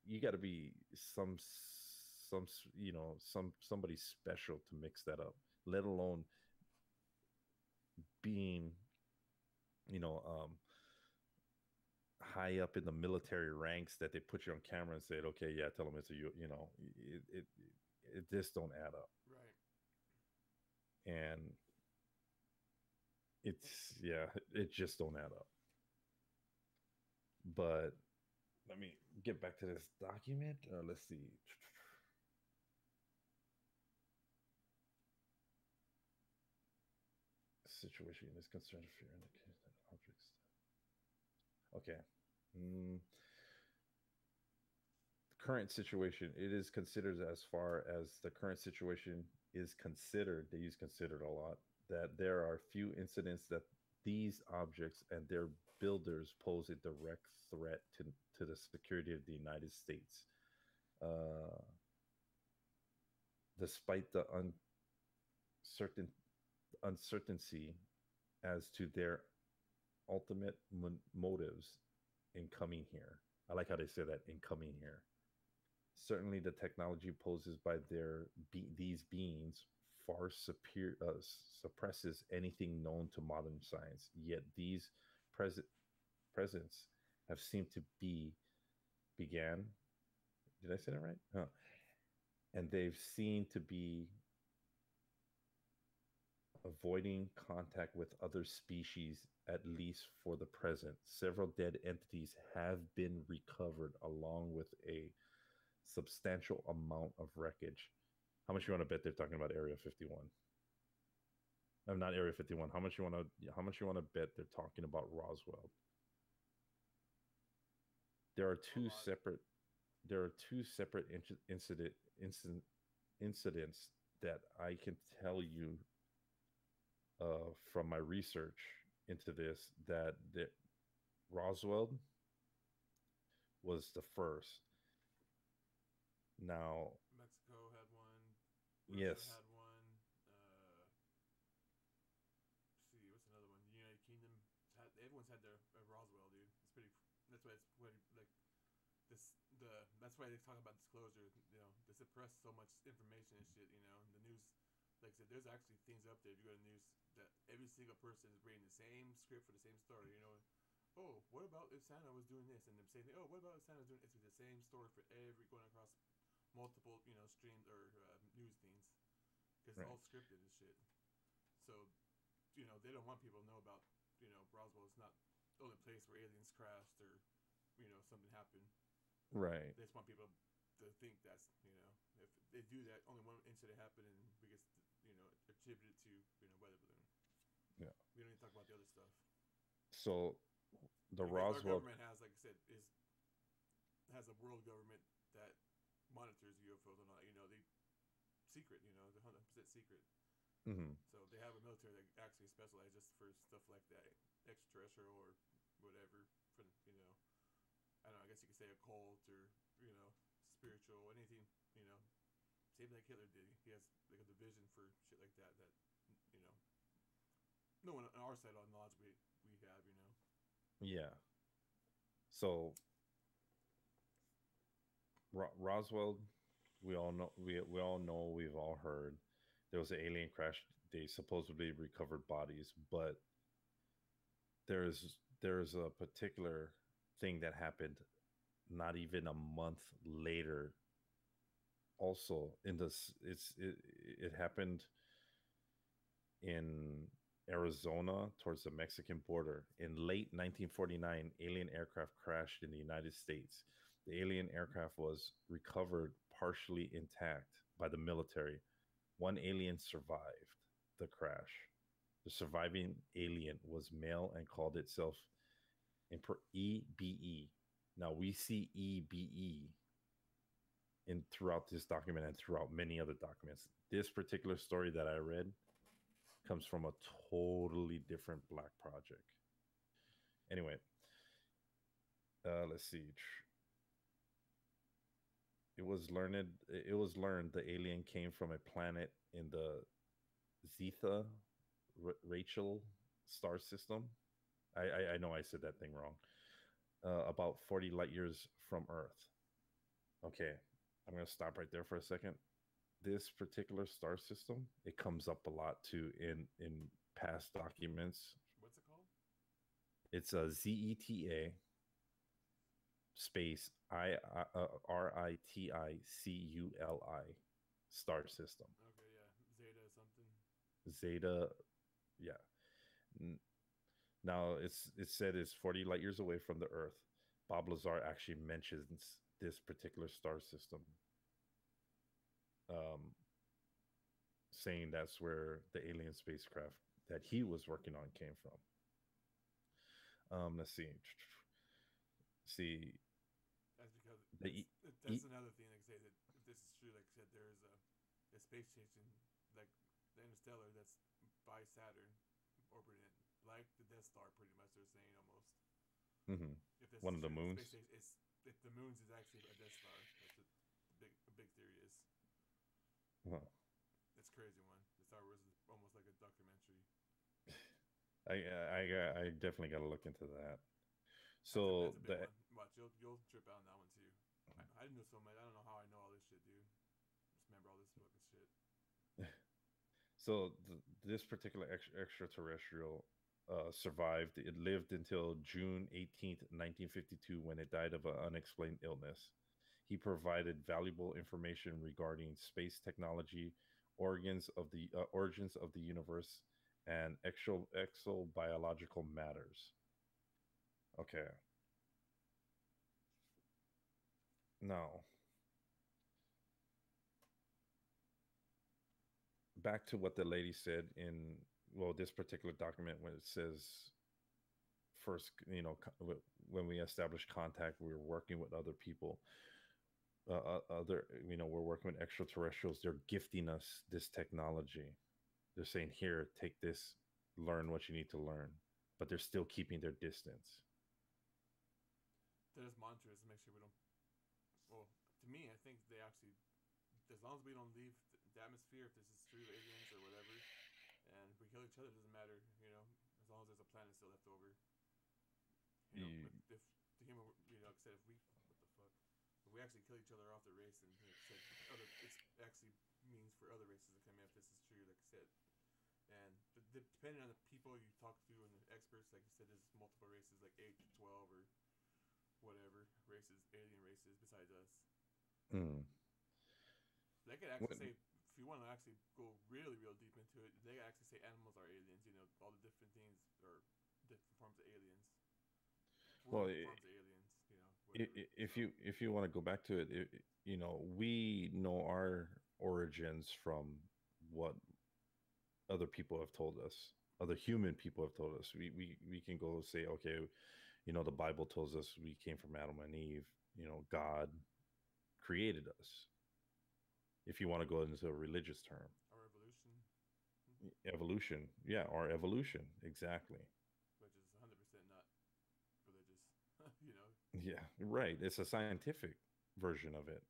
you got to be somebody special to mix that up, let alone being, you know, high up in the military ranks that they put you on camera and said, okay, yeah, tell them it's a it just don't add up. Right. And it's, yeah, it just don't add up. But let me get back to this document. Let's see. Situation is concerned fear in the case that objects. Okay. Current situation. It is considered, as far as the current situation is considered, they use considered a lot, that there are few incidents that these objects and their builders pose a direct threat to the security of the United States. Despite the uncertainty as to their ultimate motives in coming here. I like how they say that, in coming here. Certainly, the technology poses by these beings far suppresses anything known to modern science. Yet these presents have seemed to began. Did I say that right? Huh. And they've seemed to be avoiding contact with other species, at least for the present. Several dead entities have been recovered, along with a substantial amount of wreckage. How much you want to bet they're talking about Area 51? I'm not Area 51. How much you want to bet they're talking about Roswell? There are two separate incidents that I can tell you from my research into this, that Roswell was the first. Now, Mexico had one. Yes. Russia had one. See, what's another one? The United Kingdom everyone's had their Roswell, dude. It's pretty. That's why it's like this. That's why they talk about disclosure. You know, they suppress so much information and shit. You know, the news. Like I said, there's actually things up there. If you go to the news, that every single person is reading the same script for the same story. You know, oh, what about if Santa was doing this? And the same thing. Oh, what about if Santa was doing? It's the same story for going across multiple, streams or news things, because it's all scripted and shit. So, they don't want people to know about, Roswell is not the only place where aliens crashed or, something happened. Right. They just want people to think that's, if they do that, only one incident happened and we get, attributed to, weather balloon. Yeah. We don't even talk about the other stuff. So, the because Roswell. Our government has, like I said, has a world government that monitors UFOs and all that. They secret. They're 100% secret. Mm-hmm. So they have a military that actually specializes just for stuff like that, extraterrestrial or whatever. For I don't know. I guess you could say occult or spiritual, anything. Same like Hitler did. He has like a division for shit like that. That no one on our side of knowledge we have. Yeah. So Roswell, we all know. We all know. We've all heard. There was an alien crash. They supposedly recovered bodies, but there's a particular thing that happened not even a month later. Also, it happened in Arizona towards the Mexican border. In late 1949, alien aircraft crashed in the United States. The alien aircraft was recovered partially intact by the military. One alien survived the crash. The surviving alien was male and called itself EBE. Now we see EBE throughout this document and throughout many other documents. This particular story that I read comes from a totally different black project. Anyway, let's see. It was learned the alien came from a planet in the Zeta Rachel star system. I know I said that thing wrong. About 40 light years from Earth. Okay, I'm gonna stop right there for a second. This particular star system, it comes up a lot too in past documents. What's it called? It's a ZETA space RITICULI star system. Okay, yeah, Zeta something. Zeta, yeah. Now it's said it's 40 light years away from the Earth. Bob Lazar actually mentions this particular star system, um, saying that's where the alien spacecraft that he was working on came from. Let's see. See That's because the that's another thing. Like say that if this is true, like I said, there is a space station like the Interstellar that's by Saturn, orbiting it, like the Death Star. Pretty much, they're saying almost. mhm, If this one is of the true, the moons. space station is if the moons is actually a Death Star. That's what the big theory is. Huh. It's crazy one. The Star Wars is almost like a documentary. I definitely got to look into that. That's So a big the one. Watch, you'll trip out on that one too. I know so much. I don't know how I know all this shit, dude. Just remember all this fucking shit. so this particular extraterrestrial survived. It lived until June 18th, 1952, when it died of an unexplained illness. He provided valuable information regarding space technology, origins of the universe, and exobiological matters. Okay, now back to what the lady said in, well, this particular document, when it says first, when we establish contact, we're working with other people, other, we're working with extraterrestrials. They're gifting us this technology. They're saying, here, take this, learn what you need to learn, but they're still keeping their distance. They're just monitors to make sure we don't. Well, to me, I think they actually, as long as we don't leave the atmosphere, if this is true, aliens or whatever, and we kill each other, it doesn't matter. As long as there's a planet still left over. You, If the human, like I said, if we, what the fuck, if we actually kill each other off the race, and like I said, it's actually means for other races to come in if this is true, like I said. And depending on the people you talk to and the experts, like you said, there's multiple races, like 8 to 12 or whatever races, alien races besides us. mm, They could actually say, if you want to actually go really, real deep into it, they could actually say animals are aliens. All the different things are different forms of aliens. We're well, forms of aliens. Whatever. if you want to go back to it, we know our origins from what other people have told us, other human people have told us. We can go say, okay, the Bible tells us we came from Adam and Eve. God created us. If you want to go into a religious term, Our evolution, evolution, yeah, our evolution, exactly. which is 100% not religious. Yeah, right. It's a scientific version of it.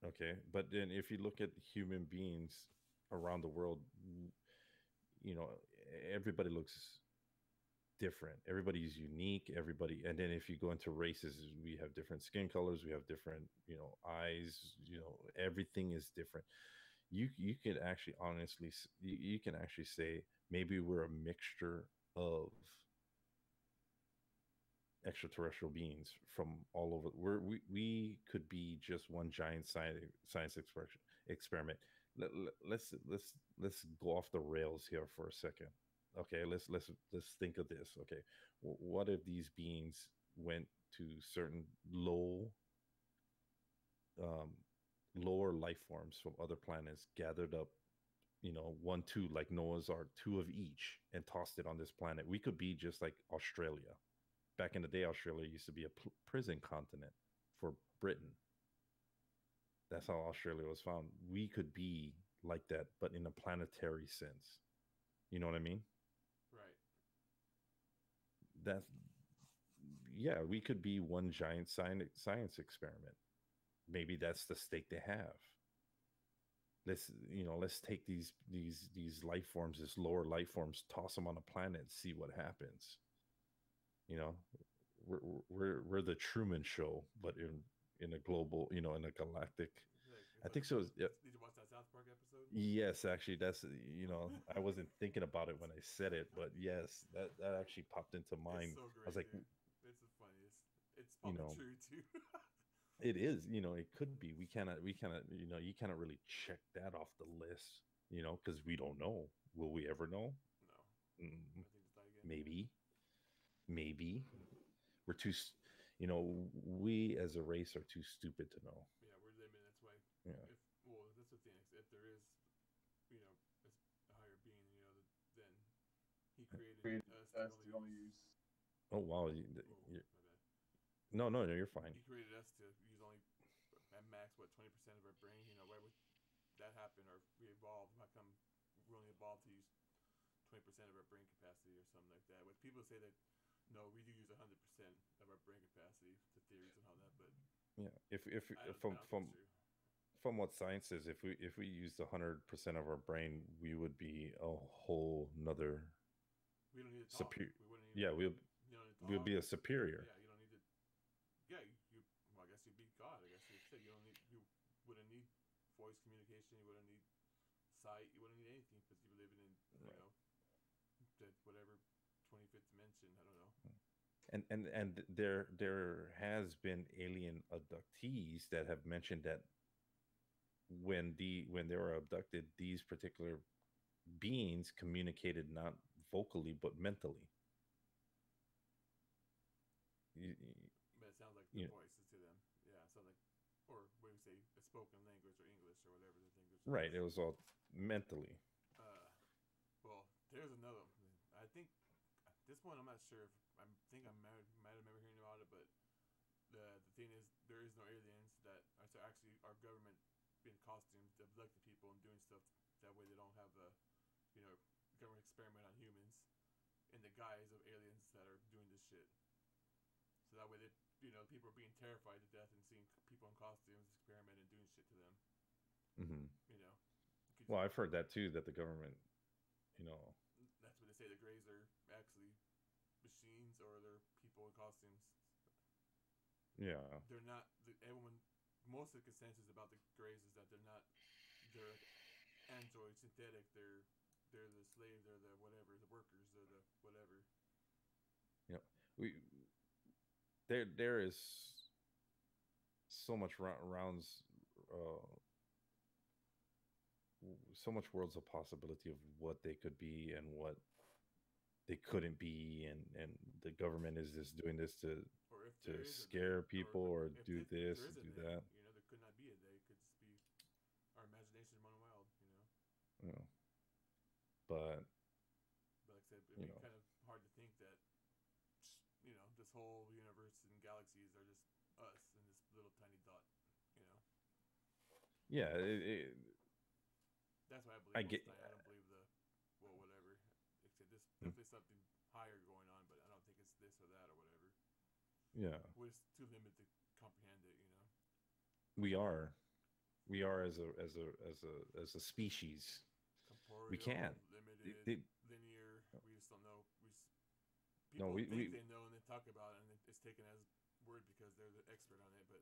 Okay, but then if you look at human beings around the world, you know, everybody looks different. Everybody's unique. Everybody, and then if you go into races, we have different skin colors. We have different, eyes. Everything is different. You could actually honestly, you can actually say maybe we're a mixture of extraterrestrial beings from all over. We could be just one giant science experiment. Let's go off the rails here for a second. Okay, let's think of this. Okay, what if these beings went to certain um, lower life forms from other planets, gathered up, one, two, like Noah's Ark, two of each, and tossed it on this planet? We could be just like Australia. Back in the day, Australia used to be a prison continent for Britain. That's how Australia was found. We could be like that, but in a planetary sense. You know what I mean? Right. That's, yeah, we could be one giant science experiment. Maybe that's the stake they have. Let's take these life forms, these lower life forms, toss them on a planet, see what happens. You know, we're the Truman Show, but in a global, in a galactic. Like, I think so. Yeah. Did you watch that South Park episode? Yes, actually, that's I wasn't thinking about it when I said it, but yes, that actually popped into mind. It's so I great, was like, dude. It's the funniest. It's you probably know, true too. it is, it could be. We cannot, you cannot really check that off the list, because we don't know. Will we ever know? No, Mm, I think it's die again. maybe we're too, we as a race are too stupid to know. Yeah, we're limited. That's why. Yeah. That's the thing. If there is, a higher being, then he created us to only use. Oh wow, My bad. no, you're fine. He created us to use only at max 20% of our brain. Why would that happen? Or we evolved? How come we only evolved to use 20% of our brain capacity or something like that? With people say that no, we do use 100% of our brain capacity, the theories and all that, but Yeah, if I don't from think it's true. from what science is, if we used 100% of our brain, we would be a whole nother We don't need to talk. superior. We wouldn't even. Yeah, You don't need to we'll talk. be a superior. Yeah, you don't need to. Yeah, well, I guess you'd be God. I guess you said you don't need. You wouldn't need voice communication. You wouldn't need sight. You wouldn't need anything because you're living in that whatever 25th dimension. I don't know. And there has been alien abductees that have mentioned that when they were abducted, these particular beings communicated not vocally but mentally. But it sounds like You- the voices to them. Yeah, it sounds like, or what do we say, a spoken language or English or whatever the language. Right, it was all mentally. Well, there's another. I think this one I'm not sure. I think I might have never hearing about it, but the thing is, there is no aliens that are actually our government in costumes abducting people and doing stuff that way they don't have a government experiment on humans in the guise of aliens that are doing this shit. So that way they people are being terrified to death and seeing people in costumes experimenting and doing shit to them. Hmm. You know. Well, I've heard that too. That the government, That's what they say. The Greys are actually machines or they're people in costumes. yeah, They're not. Everyone. Most of the consensus about the Greys is that they're not. They're android, synthetic. They're the slaves. They're the whatever. The workers. They're the whatever. we there is so much rounds, so much worlds of possibility of what they could be and what they couldn't be, and the government is just doing this to Or if there is a scare they, people or if do there this, is a do they, that. there could not be a they. It could just be our imagination running wild. You know. But But like I said, it'd be kind of hard to think that this whole universe and galaxies are just us and this little tiny dot. yeah, That's why I believe. I get- I don't believe whatever. Except there's definitely something higher going on, but I don't think it's this or that or whatever. yeah, We're just too limited to comprehend it. we are as a species. Corporeal, We can't. limited, It- linear. We just don't know. No, People we- think we- they know and they talk about it, and it's taken as word because they're the expert on it. But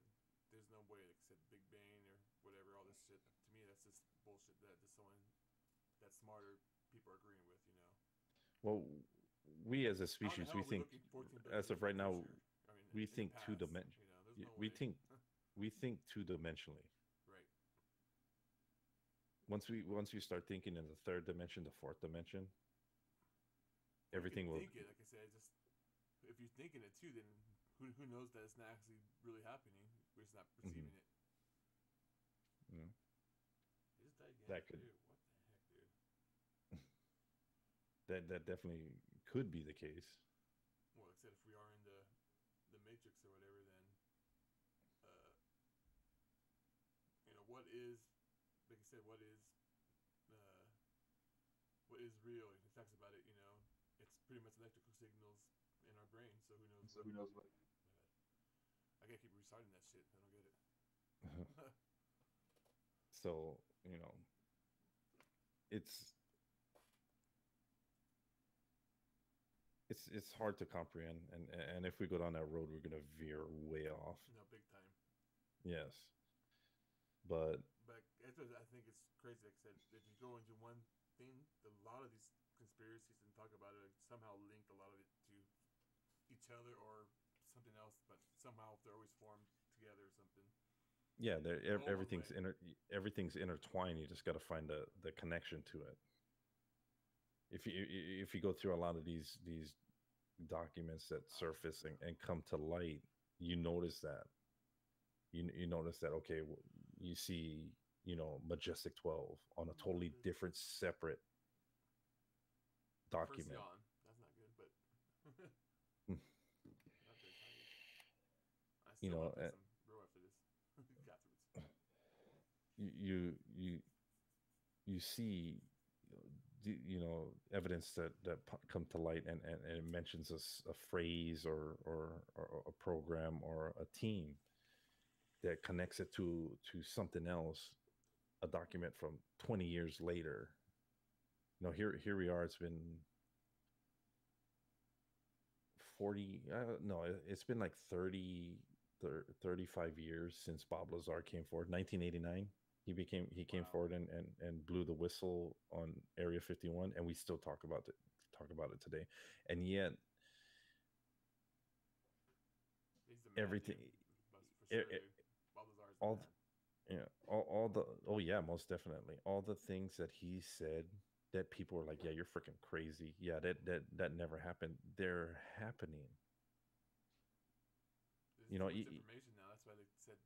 there's no way, like I said, Big Bang or whatever, all this shit. To me, that's just bullshit. That just someone that's smarter people are agreeing with. Well, we as a How the species, hell we are think, 14 billion as of years right in the now, future? I mean, we in the think past, two dimension. there's no We way. think two-dimensionally. Right. Once we start thinking in the third dimension, the fourth dimension, everything will. Think it, like I said, just if you're thinking it too, then who knows that it's not actually really happening? We're just not perceiving it. Yeah. It just died again. That could- Dude, what the heck, dude? That definitely could be the case. Well, like I said, if we are in the Matrix or whatever, then what is, like I said, what is real? It talks about it. It's pretty much electrical signals in our brain. So who knows? What? I gotta keep reciting that shit. I don't get it. So it's hard to comprehend, and if we go down that road, we're gonna veer way off. No, big time. Yes, but But that's what I think it's crazy. Like I said, if you go into one thing, a lot of these conspiracies and talk about it like, somehow link a lot of it to each other or something else, but somehow they're always formed together or something. yeah, All one way. everything's intertwined. You just got to find the connection to it. If you go through a lot of these documents that surface and come to light, you notice that you notice that okay, you see, Majestic 12 on a totally different separate First document. yawn. That's not good, but not very tiny. I you still know want to play some bro after this. Afterwards. you you see evidence that come to light, and it mentions a phrase or a program or a team that connects it to something else, a document from 20 years later. Here we are. It's been 40, no, it's been like 35 years since Bob Lazar came forward. 1989 he came forward and blew the whistle on Area 51, and we still talk about it today. And yet He's the man, everything dude. For sure, dude. Balthazar's the all man. yeah, all the oh yeah, most definitely, all the things that he said that people were like, yeah, you're freaking crazy, yeah, that never happened, they're happening. There's you too know much y- information now. That's why they said,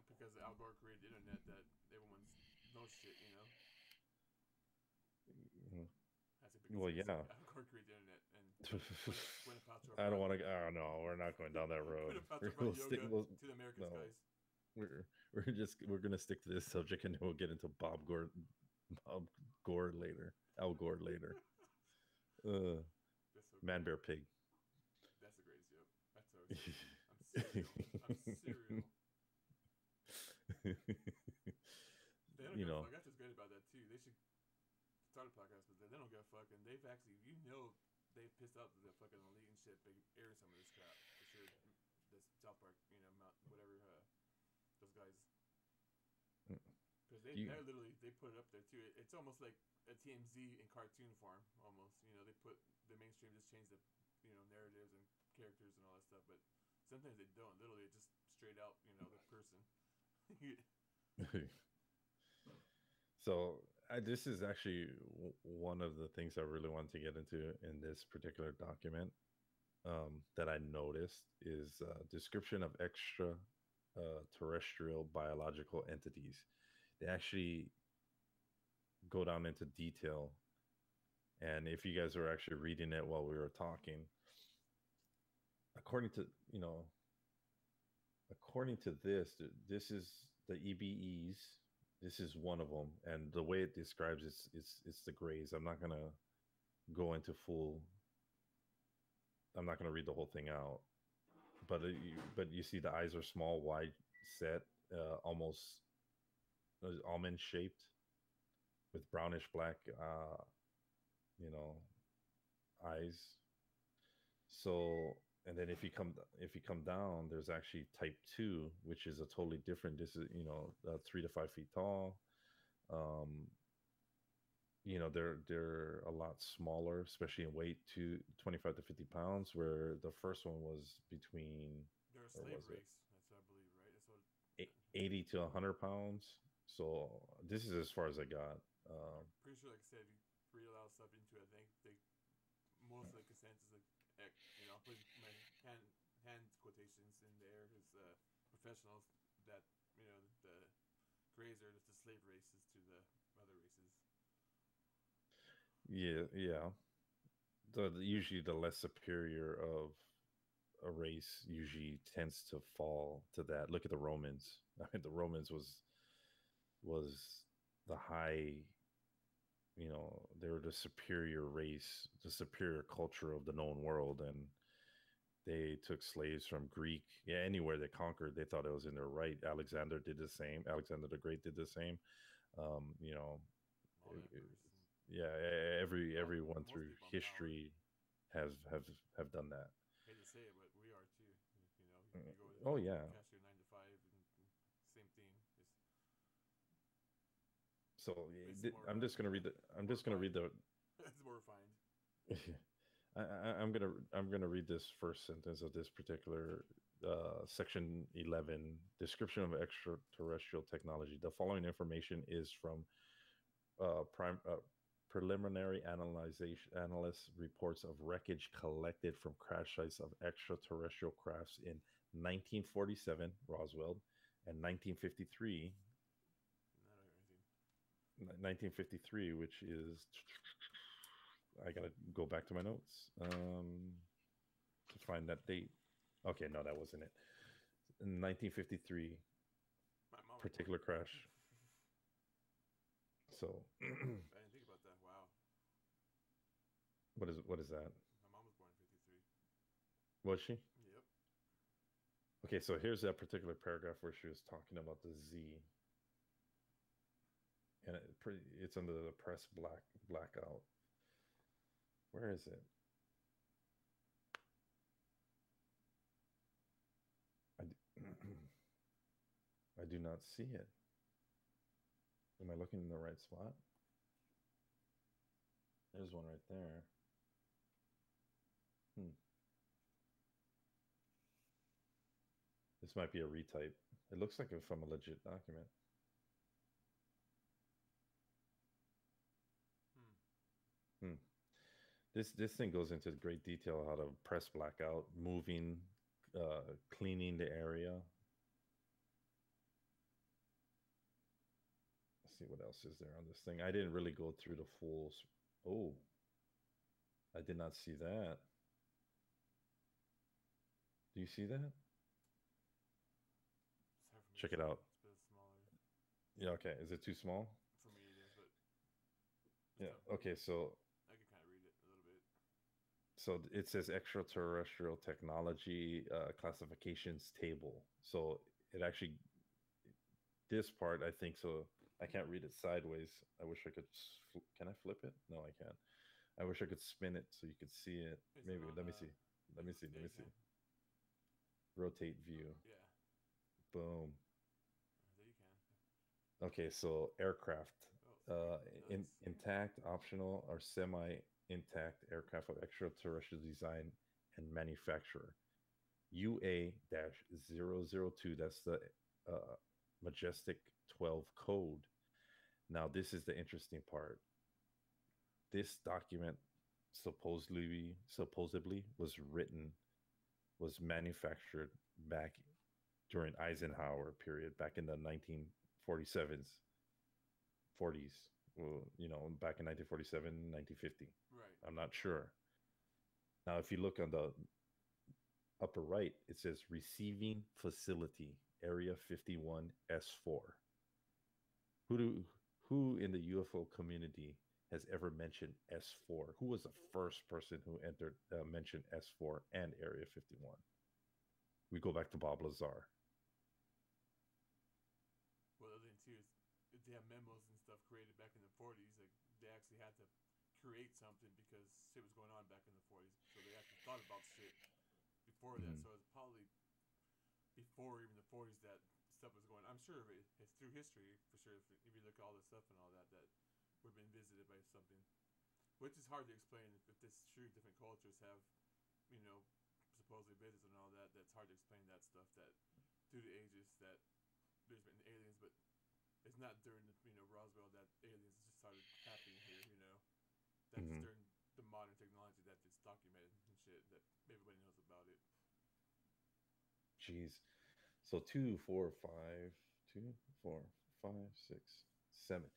because Al Gore created the internet, that everyone knows shit. y- That's a big well, conspiracy. yeah. Al Gore created the internet, and Gwyneth Paltrow I don't brought want to. Oh no, we're not going down that road. Gwyneth Paltrow brought yoga We'll, to the American no, skies. we're gonna stick to this subject, and then we'll get into Bob Gore later, Al Gore later. That's so Man, great. bear, pig. That's the greatest joke. That's always so good. I'm cereal. I'm cereal. They don't you give a know, fuck. That's what's great about that too. They should start a podcast, but they don't give a fuck, and they've actually, they've pissed off the fucking elite and shit. They air some of this crap for sure. This South Park, whatever, those guys, because they're literally, they put it up there too. It's almost like a TMZ in cartoon form, almost. They put the mainstream just change the, narratives and characters and all that stuff, but sometimes they don't. Literally, it's just straight out, the person. so this is actually one of the things I really wanted to get into in this particular document, that I noticed is description of extra terrestrial biological entities. They actually go down into detail, and if you guys were actually reading it while we were talking, according to this is the EBEs. This is one of them, and the way it describes it's the grays. I'm not gonna go into full. I'm not gonna read the whole thing out, but but you see the eyes are small, wide set, almost almond shaped, with brownish black, you know, eyes. So, and then if you come down, there's actually type 2, which is a totally different. This is 3 to 5 feet tall. Um, they're a lot smaller, especially in weight, to 25 to 50 pounds. Where the first one was between, They're a or slave was it race. That's what I believe, right? That's what. 80 to 100 pounds. So this is as far as I got. Pretty sure, like I said, if you read a lot of stuff into it, I think they most of the consensus, like, I'll put my hand quotations in there, is professionals that the grays are just the slave races to the other races. Yeah. Usually the less superior of a race usually tends to fall to that. Look at the Romans. I mean, the Romans was the high, they were the superior race, the superior culture of the known world, and they took slaves from Greek. Yeah, anywhere they conquered, they thought it was in their right. Alexander did the same. Alexander the Great did the same. You know, All emperors. yeah, everyone Most through people in power. history have done that. Hate to say it, but we are too. You go Oh yeah. cash your 9 to 5 and same thing. So It's more I'm just gonna read the. I'm just gonna read the. it's more refined. I'm gonna read this first sentence of this particular section 11 description of extraterrestrial technology. The following information is from preliminary analyst reports of wreckage collected from crash sites of extraterrestrial crafts in 1947 Roswell and 1953 1953, which is, I gotta go back to my notes to find that date. Okay, no, that wasn't it. In 1953, particular crash. So I didn't think about that. Wow. What is that? My mom was born in 53. Was she? Yep. Okay, so here's that particular paragraph where she was talking about the Z, and it's under the press blackout. Where is it? I do not see it. Am I looking in the right spot? There's one right there. This might be a retype. It looks like it's from a legit document. This thing goes into great detail how to press blackout, moving, cleaning the area. Let's see what else is there on this thing. I didn't really go through the full. Oh, I did not see that. Do you see that? Check it out. It's a bit smaller. Yeah, okay. Is it too small? For me, it is, but yeah. Okay, so I can kind of read it a little bit. So it says extraterrestrial technology classifications table. So it actually, this part, I think, so I can't read it sideways. I wish I could. Can I flip it? No, I can't. I wish I could spin it so you could see it. Maybe. Let me see. Let me see. Let me see. Rotate view. Yeah. Boom. There you can. Okay, so aircraft. Intact, optional, or semi-intact aircraft of extraterrestrial design and manufacturer. UA-002, that's the Majestic 12 code. Now, this is the interesting part. This document supposedly was manufactured back during Eisenhower period, back in the 1947s, 40s. Well, back in 1947, 1950. Right. I'm not sure. Now, if you look on the upper right, it says receiving facility, Area 51 S4. Who in the UFO community has ever mentioned S4? Who was the first person who mentioned S4 and Area 51? We go back to Bob Lazar. Well, the other thing too is they have memos and stuff created back in the 40s. Like they actually had to create something because shit was going on back in the 40s. So they actually thought about shit before that. So it's probably before even the 40s that stuff was going on. I'm sure it's through history for sure. If you look at all the stuff and all that we've been visited by something, which is hard to explain. If this true, different cultures have, supposedly visits and all that. That's hard to explain that stuff. That through the ages that there's been aliens, but it's not during the Roswell that aliens just started happening here. That's during the modern technology that it's documented and shit that everybody knows about it. Jeez. So 2, 4, 5, 2, 4, 5, 6, 7.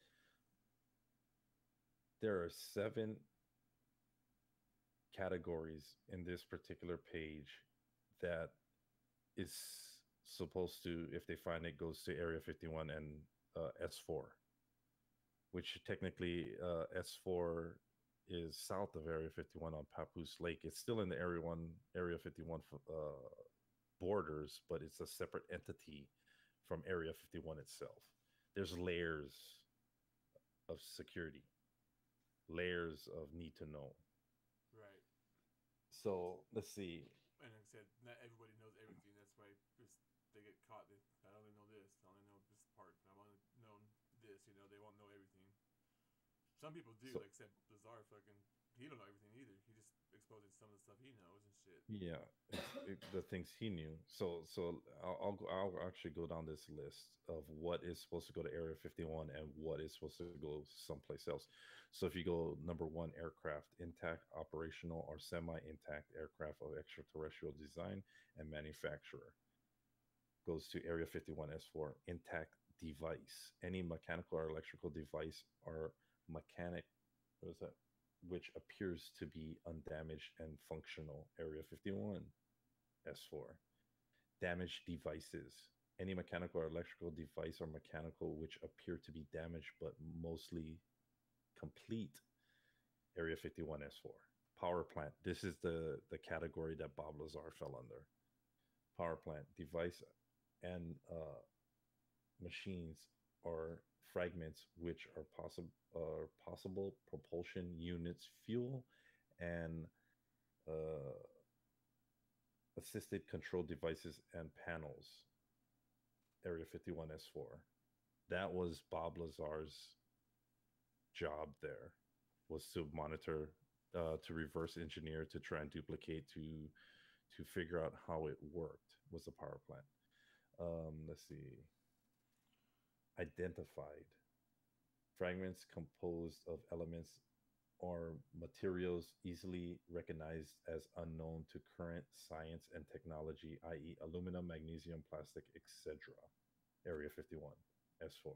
There are 7 categories in this particular page that is supposed to, if they find it, goes to Area 51 and S4, which technically S4 is south of Area 51 on Papoose Lake. It's still in the Area 51 borders, but it's a separate entity from Area 51 itself. There's layers of security, layers of need to know. Right. So let's see. And like I said, not everybody knows everything. That's why they get caught. I only know this. I only know this part. I only know this. You know, they won't know everything. Some people do. So Like said, Lazar fucking. He don't know everything either. He just exposes some of the stuff he knows and shit. yeah, the things he knew. So I'll actually go down this list of what is supposed to go to Area 51 and what is supposed to go someplace else. So if you go number one, aircraft, intact, operational, or semi-intact aircraft of extraterrestrial design and manufacturer, goes to Area 51 S4, intact device, any mechanical or electrical device or mechanic, what is that? Which appears to be undamaged and functional, Area 51 S4. Damaged devices, any mechanical or electrical device or mechanical which appear to be damaged but mostly complete, Area 51 S4. Power plant, this is the category that Bob Lazar fell under. Power plant, device and machines or fragments which are possible propulsion units, fuel, and uh, assisted control devices and panels. Area 51 S4. That was Bob Lazar's job there, was to monitor, to reverse engineer, to try and duplicate, to figure out how it worked. Was the power plant. Let's see. Identified fragments composed of elements or materials easily recognized as unknown to current science and technology, i.e., aluminum, magnesium, plastic, etc. Area 51 S4.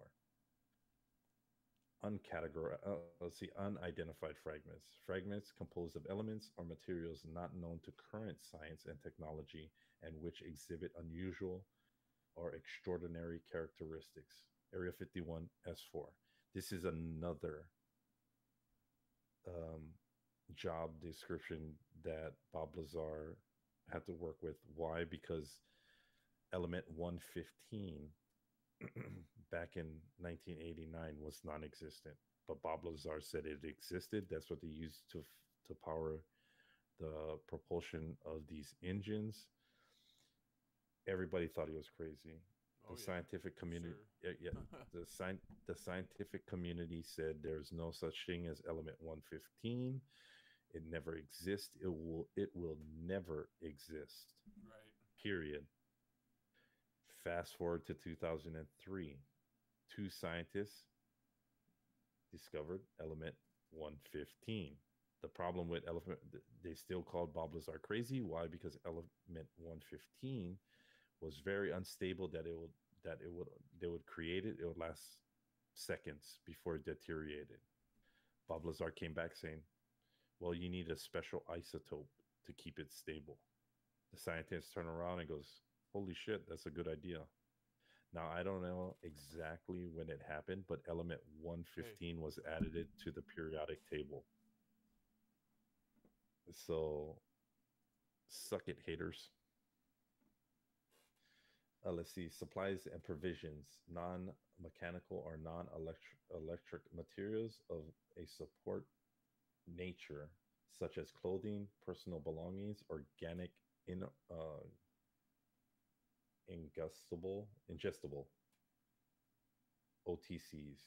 Let's see, unidentified fragments. Fragments composed of elements or materials not known to current science and technology and which exhibit unusual or extraordinary characteristics. Area 51 S4. This is another job description that Bob Lazar had to work with. Why? Because element 115 back in 1989 was non-existent, but Bob Lazar said it existed. That's what they used to power the propulsion of these engines. Everybody thought he was crazy. Oh, The yeah, scientific community, sure. yeah, the scientific community said there's no such thing as element 115. It never exists. It will never exist. Right. Period. Fast forward to 2003. Two scientists discovered element 115. The problem with element, they still called Bob Lazar crazy. Why? Because element 115 was very unstable. They would create it. It would last seconds before it deteriorated. Bob Lazar came back saying, "Well, you need a special isotope to keep it stable." The scientists turn around and goes, "Holy shit, that's a good idea." Now, I don't know exactly when it happened, but element 115 was added to the periodic table. So, suck it, haters. Let's see. Supplies and provisions, non-mechanical or non-electric materials of a support nature, such as clothing, personal belongings, organic, ingestible OTCs.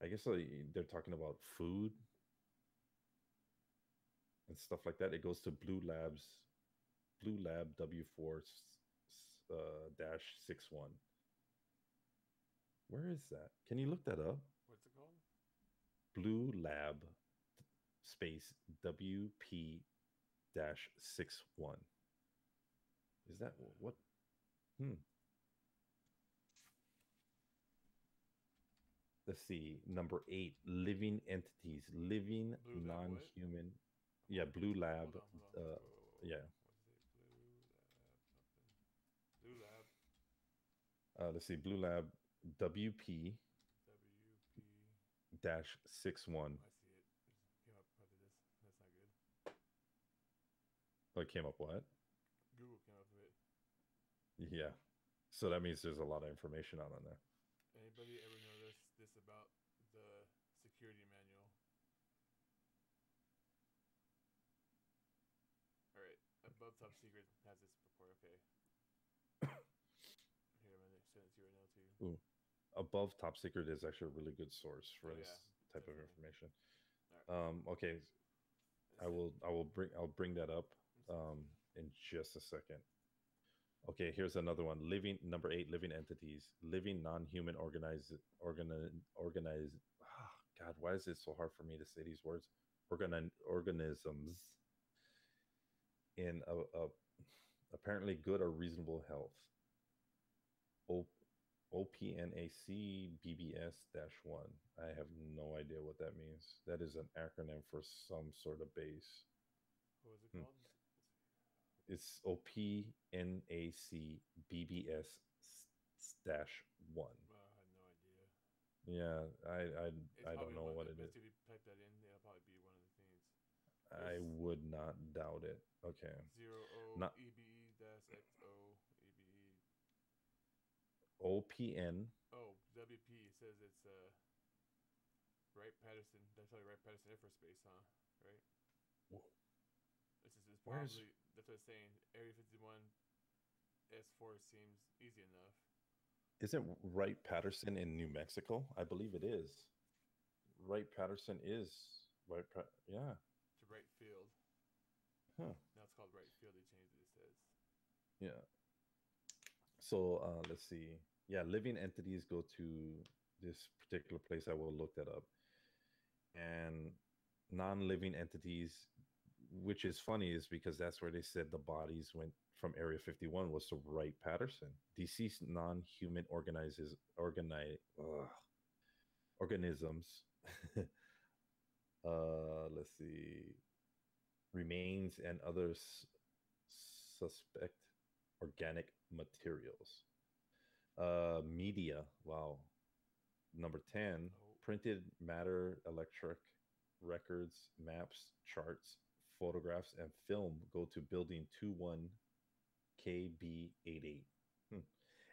I guess they're talking about food and stuff like that. It goes to Blue Lab W4 dash 61. Where is that? Can you look that up? What's it called? Blue Lab space WP dash 61. Is that what? Let's see. Number 8, living entities, living Blue Lab what? non-human. Yeah, Blue Lab. Hold on. Yeah. Blue Lab. Let's see. Blue Lab WP dash 61. I see it. It came up after this. That's not good. Oh, it came up what? Google came up with it. Yeah. So that means there's a lot of information on there. Anybody ever notice this about the security manual? All right, above top secret has this before. Okay. above top secret is actually a really good source for Oh this yeah, type of definitely. information. All right. Okay, That's it. I'll bring that up in just a second. Okay, here's another one. Living number 8, living entities, living non-human organized. Ah, God, why is it so hard for me to say these words? Organisms in a apparently good or reasonable health. O, OPNAC BBS-1. I have no idea what that means. That is an acronym for some sort of base. What was it Hmm. called? It's OPNAC BBS-1. I had no idea. Yeah, It's I don't probably know one. what If it is. if you type that in, it'll probably be one of the things. I There's would not doubt it. Okay. 0 O Not EBE dash XO EBE. OPN. Oh, WP says it's Wright Patterson. That's probably Wright Patterson Air Force Base, huh? Right. It's Where's probably that's what it's saying. Area 51 S4 seems easy enough. isn't Wright Patterson in New Mexico? I believe it is. Wright Patterson is yeah. To Wright Field. Huh. Now it's called Wright Field. They changed it. It says. Yeah. So let's see. Yeah, living entities go to this particular place. I will look that up. And non-living entities, which is funny, is because that's where they said the bodies went from Area 51 was to Wright Patterson. Deceased non-human organisms. Let's see. Remains and other suspect organic materials. Media. Wow. Number 10, Oh, printed matter, electric records, maps, charts, photographs, and film go to building 21KB88. Hmm.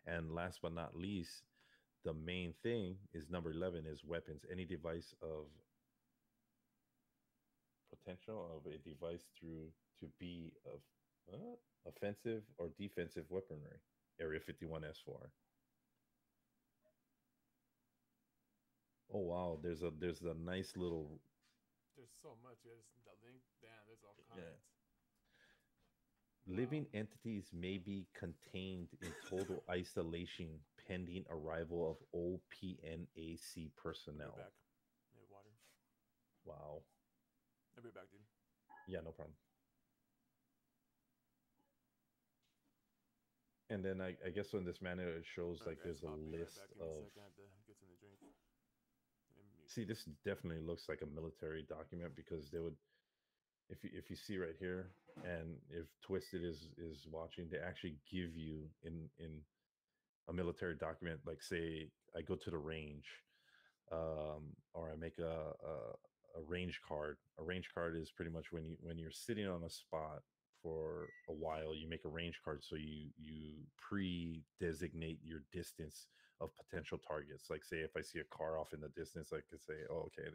And last but not least, the main thing is number 11 is weapons. Any device of potential of a device through to be of offensive or defensive weaponry. Area 51S4. Oh wow, there's a nice little there's so much. There's the link. Damn, there's all yeah. kinds. Living Wow. entities may be contained in total isolation pending arrival of OPNAC I'll be personnel. back. I have water. Wow. I'll be back, dude. Yeah, no problem. And then I guess in this manner it shows Alright, like guys, there's a I'll be right list back. Give me a of. second. I have to get something to drink. And mute. See, this definitely looks like a military document because they would, if you see right here, and if Twisted is watching, they actually give you in a military document, like say I go to the range, or I make a range card. A range card is pretty much when you're sitting on a spot for a while, you make a range card so you pre-designate your distance of potential targets. Like say if I see a car off in the distance, I could say, oh, okay,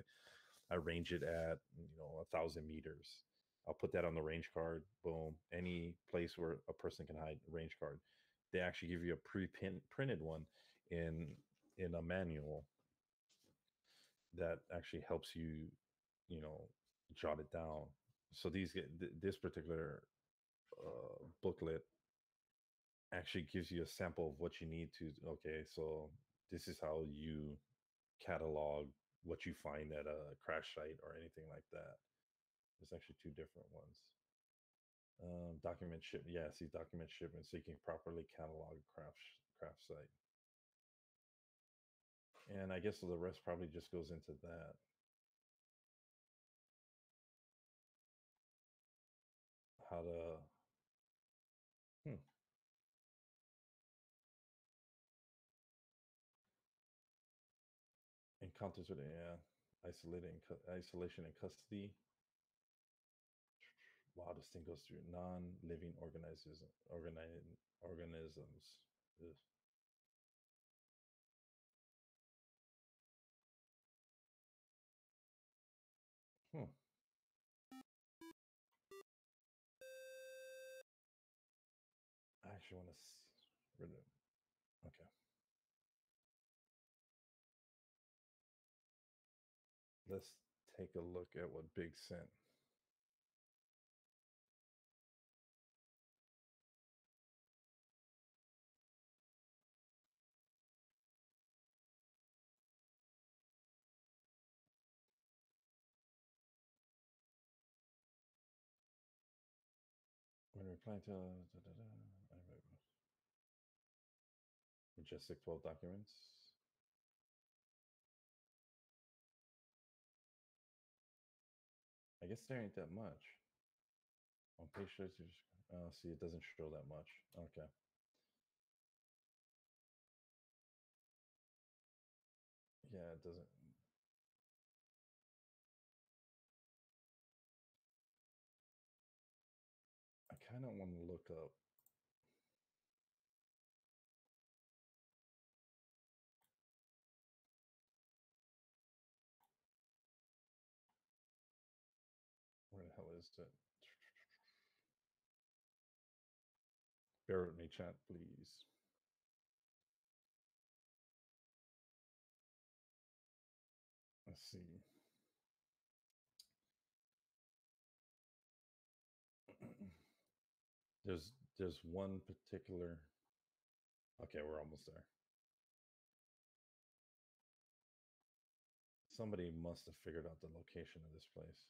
I range it at 1,000 meters. I'll put that on the range card. Boom. Any place where a person can hide, range card. They actually give you a printed one in a manual that actually helps you, you know, jot it down. So this particular booklet actually gives you a sample of what you need to. Okay, so this is how you catalog what you find at a crash site or anything like that. There's actually two different ones. Document ship. Yeah, see document shipment so you can properly catalog a craft site. And I guess the rest probably just goes into that. How to encounters with isolation and custody. Wow, this thing goes through non-living organisms. Ugh. Hmm. I actually want to read it. Okay. let's take a look at what Big sent. When replying to Majestic 12 documents. I guess there ain't that much. On page 6, see, it doesn't show that much. Okay. Yeah, it doesn't. I kind of want to look up. Where the hell is it? Bear with me, chat, please. Let's see. There's one particular. Okay, we're almost there. Somebody must have figured out the location of this place.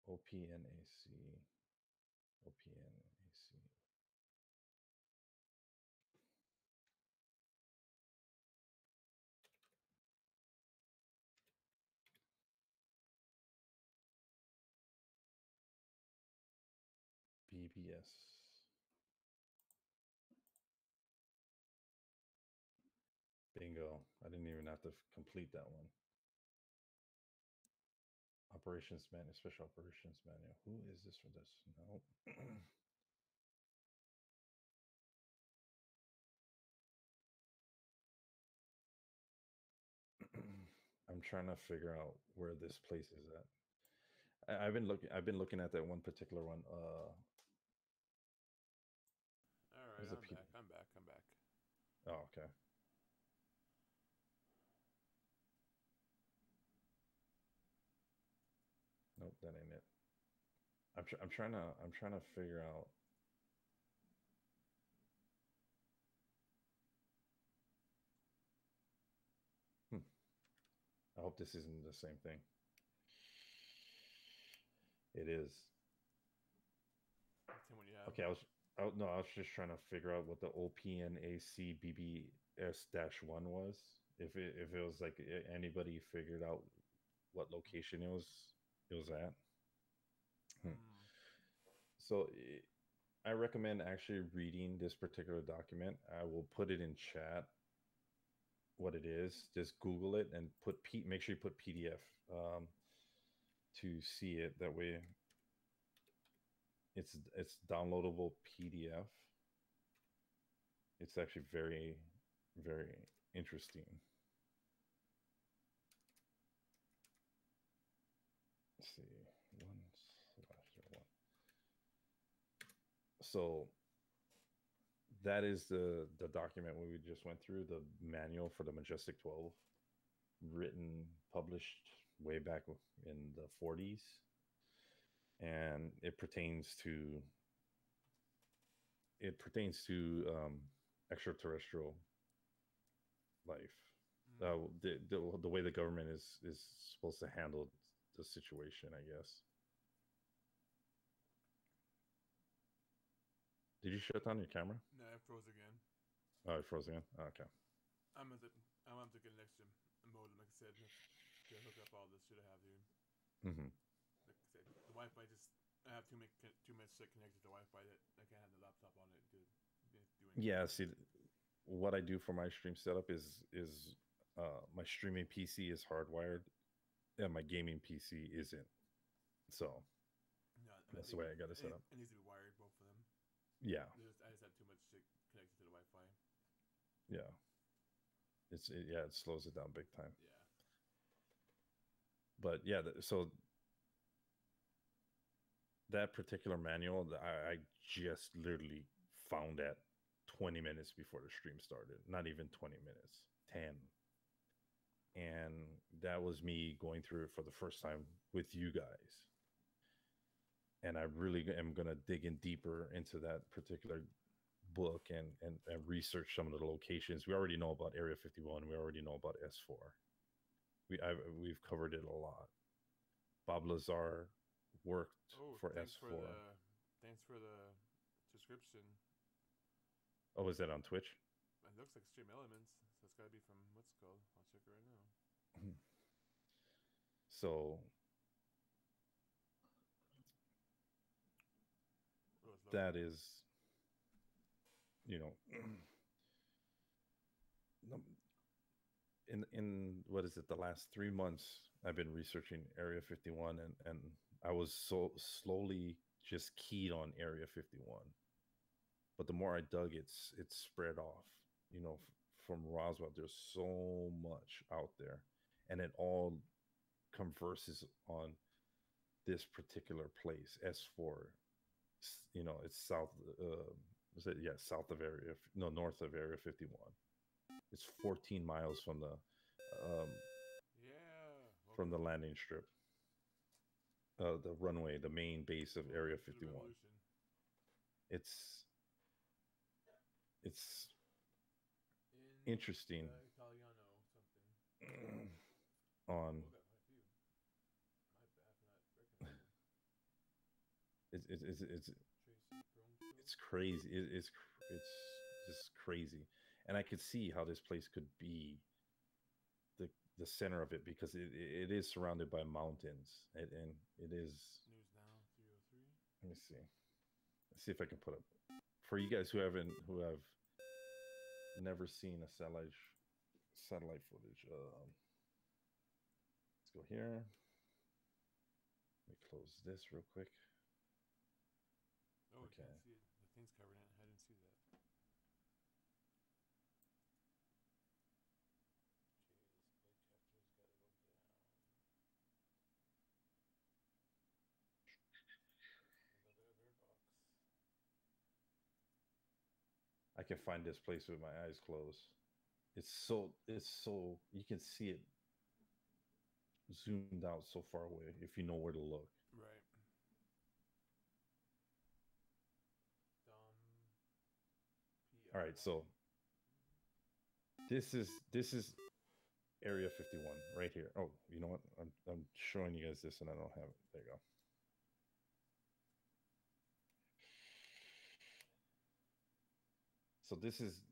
OPNAC. OPNAC. BBS. Bingo. I didn't even have to complete that one. Operations manual, special operations manual. Who is this for this? No. I'm trying to figure out where this place is at. I've been looking at that one particular one. All right, I'm back. Oh, okay. Nope, that ain't it. I'm trying to figure out. I hope this isn't the same thing. It is. Tell me what you have. Okay, I was just trying to figure out what the OPNAC BBS-1 was. If it was like anybody figured out what location it was at. So I recommend actually reading this particular document. I will put it in chat. What it is, just Google it and make sure you put PDF to see it. That way, it's downloadable PDF. It's actually very, very interesting. Let's see, 1/1. So that is the document we just went through, the manual for the Majestic 12, written, published way back in the 40s. And it pertains to extraterrestrial life. The way the government is supposed to handle the situation, I guess. Did you shut down your camera? No, it froze again. Oh, it froze again? Oh, okay. I'm going to get an extra modem, like I said, to hook up all this shit I have, dude. Mm-hmm. Like I said, the Wi-Fi I have too much shit connected to Wi-Fi that I can't have the laptop on it to do anything. Yeah, see, what I do for my stream setup is my streaming PC is hardwired and my gaming PC isn't. So that's the way I got it set up. It needs to be wired, both of them. Yeah. I just have too much shit connected to the Wi-Fi. Yeah. It slows it down big time. Yeah. But yeah, so that particular manual, I just literally found that 20 minutes before the stream started. Not even 20 minutes, 10. and that was me going through it for the first time with you guys. And I really am going to dig in deeper into that particular book and research some of the locations. We already know about Area 51. We already know about S4. We've covered it a lot. Bob Lazar worked for S4. Thanks for the description. Oh, is that on Twitch? It looks like StreamElements, so it's got to be from what's it called? I'll check it right now. So that is, you know, in what is it, the last 3 months I've been researching Area 51, and I was so slowly just keyed on Area 51. But the more I dug, it's spread off, you know, from Roswell. There's so much out there, and it all converses on this particular place, S4. You know, it's south. South of north of Area 51. It's 14 miles from the from the landing strip, the runway, the main base of Area 51. It's interesting on it's crazy. It's just crazy, and I could see how this place could be the center of it, because it is surrounded by mountains, and it is. News Now 303. Let me see. Let's see if I can put up for you guys who have never seen a satellite footage. Let's go here. Let me close this real quick. Oh, okay. I can't see it. The thing's covered in it. I didn't see that. I can find this place with my eyes closed. It's so you can see it zoomed out so far away if you know where to look. Right. All right, so this is Area 51 right here. Oh, you know what? I'm showing you guys this and I don't have it. There you go. So this is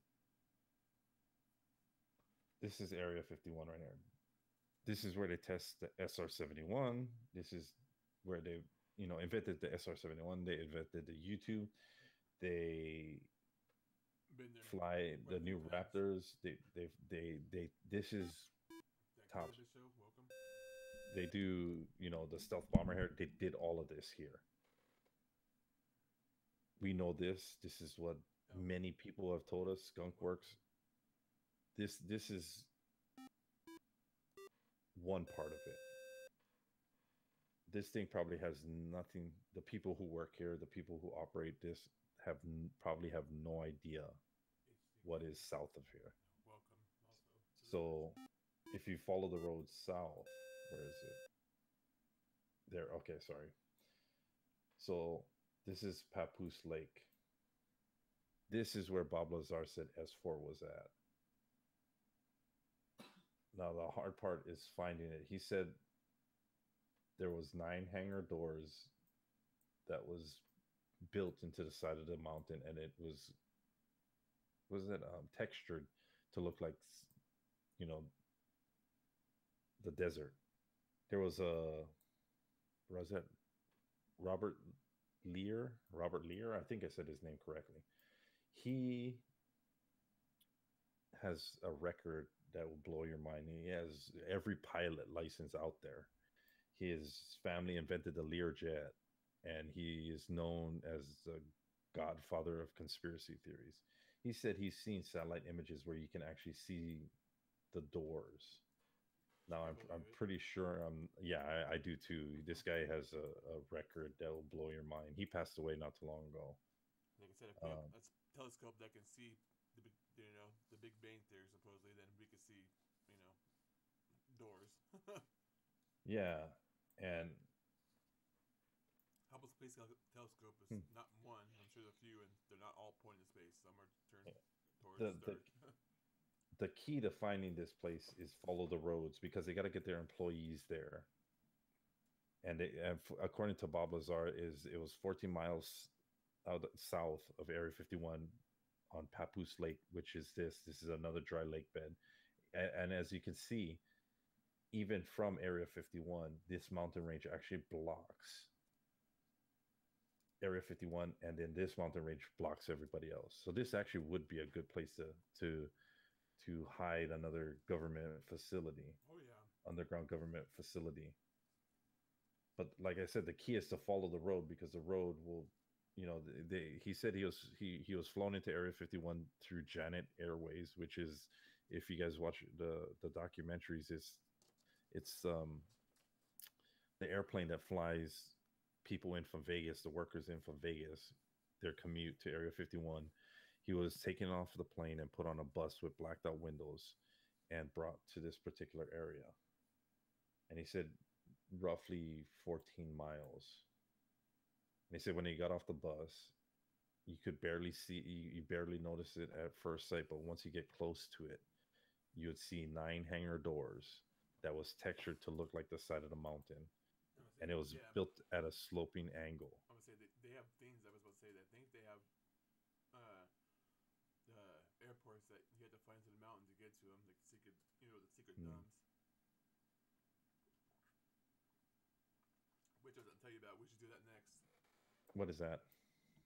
Area 51 right here. This is where they test the SR-71. This is where they, you know, invented the SR-71. They invented the U-2. They fly the new Raptors. This is top. They do, you know, the stealth bomber here. They did all of this here. We know this. This is what many people have told us. Skunk Works. This is one part of it. This thing probably has nothing. The people who work here, the people who operate this, probably have no idea what is south of here. So if you follow the road south, where is it? There. Okay, sorry. So this is Papoose Lake. This is where Bob Lazar said S4 was at. Now, the hard part is finding it. He said there was 9 hangar doors that was built into the side of the mountain, and it was textured to look like, you know, the desert. There was Robert Lear, I think I said his name correctly. He has a record that will blow your mind. He has every pilot license out there. His family invented the Learjet, and he is known as the godfather of conspiracy theories. He said he's seen satellite images where you can actually see the doors. Now I'm pretty sure I do too. This guy has a record that will blow your mind. He passed away not too long ago. Like I said, if we have a telescope that can see the Big Bang Theory, supposedly, then we could see, doors. Yeah, and Hubble's Space Telescope is hmm, not one. I'm sure there's a few, and they're not all pointing to space. Some are turned towards the the the Earth. the key to finding this place is follow the roads because they got to get their employees there. And according to Bob Lazar, is it was 14 miles out south of Area 51 on Papoose Lake, which is this. This is another dry lake bed, and as you can see, even from Area 51, this mountain range actually blocks Area 51, and then this mountain range blocks everybody else. So this actually would be a good place to to hide another government facility, Oh yeah. underground government facility. But like I said, the key is to follow the road because the road will, he said he was flown into Area 51 through Janet Airways, which is, if you guys watch the documentaries, it's the airplane that flies people in from Vegas, the workers in from Vegas, their commute to Area 51. He was taken off the plane and put on a bus with blacked out windows and brought to this particular area. And he said roughly 14 miles. And he said when he got off the bus, you could barely see, you barely notice it at first sight, but once you get close to it, you would see 9 hangar doors that was textured to look like the side of the mountain. And it was yeah. built at a sloping angle. I would say they have things. I was about to say that I think they have the airports that you had to fly into the mountain to get to them, like secret, the secret dumbs. Which I'll tell you about. We should do that next. What is that?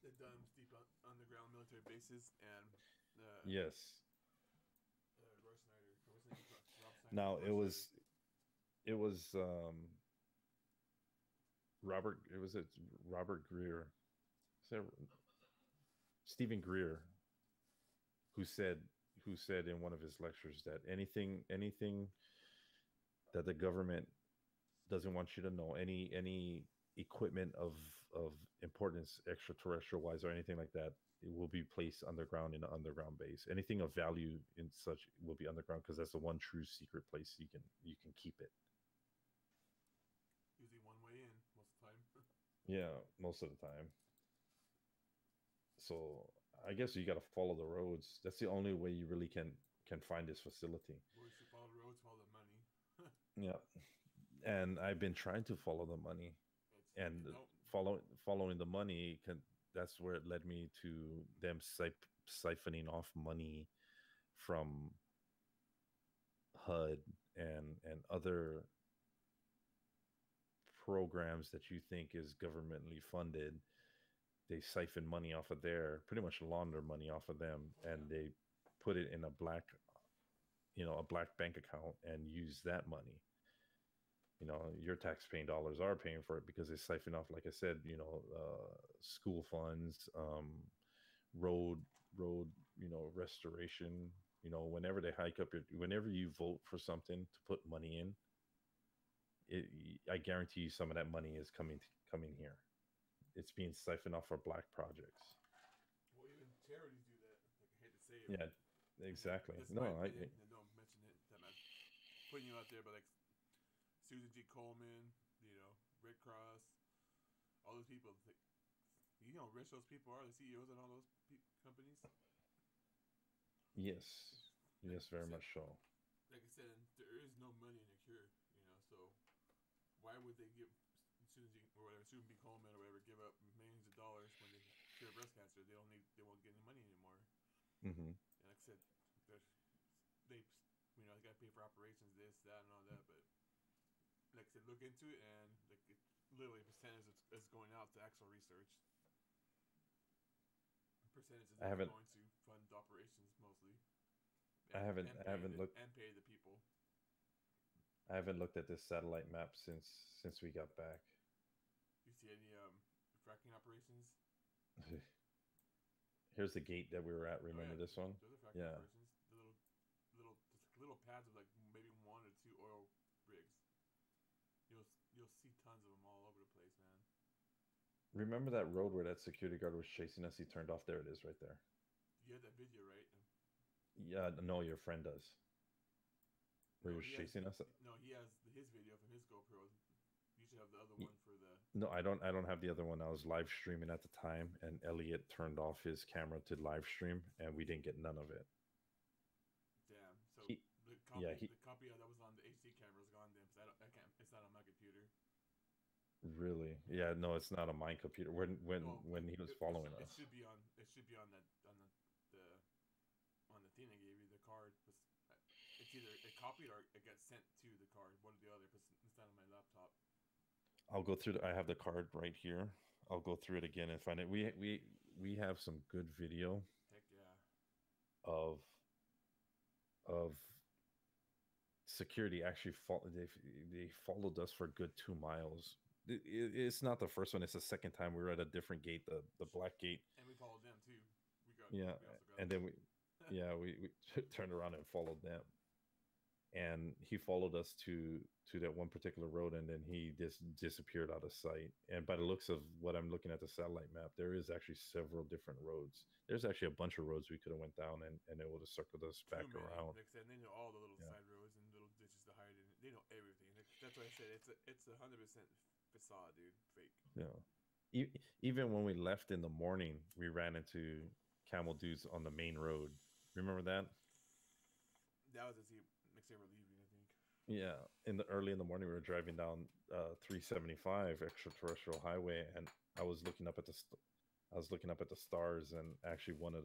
The dumbs, deep underground military bases, and Yes. Roy Snyder. What's his name? Rob Snyder. Now Roy it was Robert. It was Robert Greer. Stephen Greer, who said in one of his lectures that anything that the government doesn't want you to know, any equipment of importance, extraterrestrial wise or anything like that, it will be placed underground in an underground base. Anything of value in such will be underground because that's the one true secret place you can keep it. Usually one way in most of the time. Yeah, most of the time. So I guess you got to follow the roads. That's the only way you really can find this facility. Well, you should follow the roads, follow the money. Yeah, and I've been trying to follow the money, and following the money that's where it led me to them siphoning off money from HUD and other programs that you think is governmentally funded. They siphon money off of there, pretty much launder money off of them, and they put it in a black bank account and use that money. Your tax-paying dollars are paying for it because they siphon off, like I said, school funds, road, restoration. Whenever they hike up whenever you vote for something to put money in, I guarantee you some of that money is coming here. It's being siphoned off for black projects. Well, even charities do that. Like, I hate to say it. Yeah, exactly. That's No, my I opinion, and don't mention it. I'm not putting you out there, but like Susan G. Coleman, Red Cross, all those people. Like, how rich those people are, the CEOs and all those companies. yes, very much so. Like I said, there is no money in a cure. So why would they give Susan B. Coleman or whatever, give up millions of dollars when they cure breast cancer? They won't get any money anymore. Mm-hmm. And like I said, they got to pay for operations, this, that, and all that. But like I said, look into it, and like literally percentage is going out to actual research. Percentage is going to fund operations mostly. I haven't looked and pay the people. I haven't looked at this satellite map since we got back. You see any fracking operations? Here's the gate that we were at. Remember this one? Those are fracking Yeah. operations. The little pads of like maybe 1 or 2 oil rigs. You'll see tons of them all over the place, man. Remember that road where that security guard was chasing us? He turned off. There it is, right there. You had that video, right? Yeah, no, your friend does. where he No, was chasing us. no, he has his video from his GoPro. You should have the other Y- one for the. No, I don't have the other one. I was live streaming at the time, and Elliot turned off his camera to live stream, and we didn't get none of it. Damn. So He, yeah, he the copy that was on the HD camera is gone. Then, because I can't. It's not on my computer. really, yeah, no, it's not on my computer. Well, When he was following it us, should be on. It should be on the on the thing I gave you, the card. It's either it copied or it gets sent to the card. One or the other. But it's not on my laptop. I'll go through. I have the card right here. I'll go through it again and find it. We have some good video Heck yeah. of of security actually they followed us for a good 2 miles. It's not the first one. It's the second time we were at a different gate, the black gate. And we followed them too. Yeah, We also got and then we turned around and followed them. And he followed us to that one particular road, and then he just disappeared out of sight. And by the looks of what I'm looking at the satellite map, there is actually several different roads. There's actually a bunch of roads we could have went down, and it would have circled us back too many. around. Like I said, they know all the little Yeah. side roads and little ditches to hide in. They know everything. That's why I said it's 100% facade, dude. Fake. Yeah. Even when we left in the morning, we ran into camel dudes on the main road. Remember that? That was as next day we're leaving, I think. Yeah, early in the morning, we were driving down 375 extraterrestrial highway, and I was looking up at I was looking up at the stars, and actually one of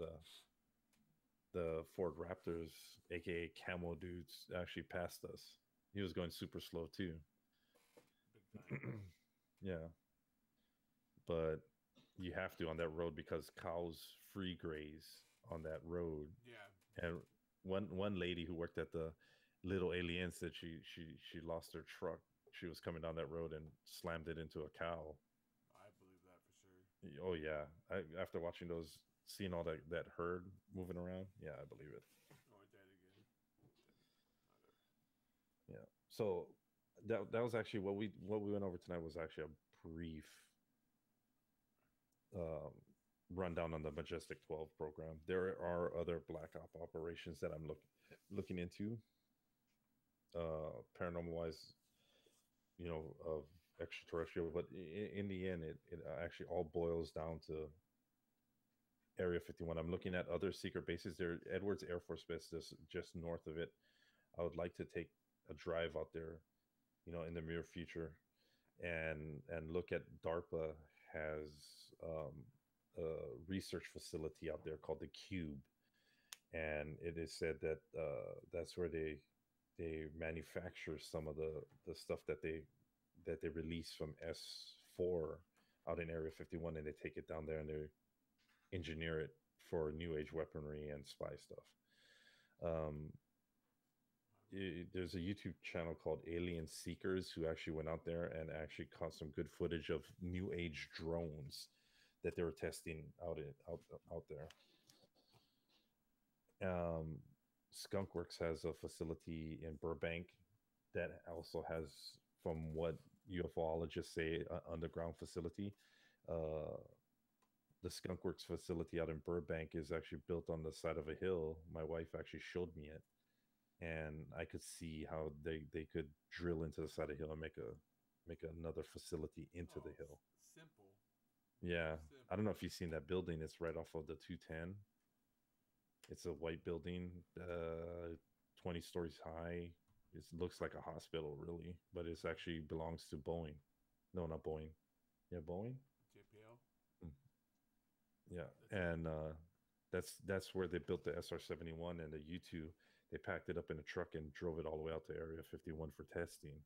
the Ford Raptors, aka Camo dudes, actually passed us. He was going super slow too. Big time. Yeah, but you have to on that road because cows free graze on that road. Yeah. And one lady who worked at the Little Alien said she lost her truck. She was coming down that road and slammed it into a cow. I believe that for sure. Oh yeah, after watching those, seeing all that herd moving around, yeah, I believe it. Oh, I died again. Yeah. So that was actually what we went over tonight was actually a brief rundown on the Majestic 12 program. There are other Black Op operations that I'm looking into. Paranormal wise, of extraterrestrial, but in the end, it actually all boils down to Area 51. I'm looking at other secret bases. There, Edwards Air Force Base, just north of it. I would like to take a drive out there, in the near future, and look at DARPA has a research facility out there called the Cube, and it is said that that's where they manufacture some of the stuff that they release from S4 out in Area 51, and they take it down there and they engineer it for new age weaponry and spy stuff. There's a YouTube channel called Alien Seekers who actually went out there and actually caught some good footage of new age drones that they were testing out there. Skunkworks has a facility in Burbank that also has, from what UFOologists say, an underground facility. The Skunkworks facility out in Burbank is actually built on the side of a hill. My wife actually showed me it, and I could see how they could drill into the side of the hill and make another facility into the hill. Simple. Yeah, Simple. I don't know if you've seen that building. It's right off of the 210. It's a white building, 20 stories high. It looks like a hospital, really, but it actually belongs to Boeing. No, not Boeing. Yeah, Boeing. JPL. Yeah, and that's where they built the SR-71 and the U-2. They packed it up in a truck and drove it all the way out to Area 51 for testing.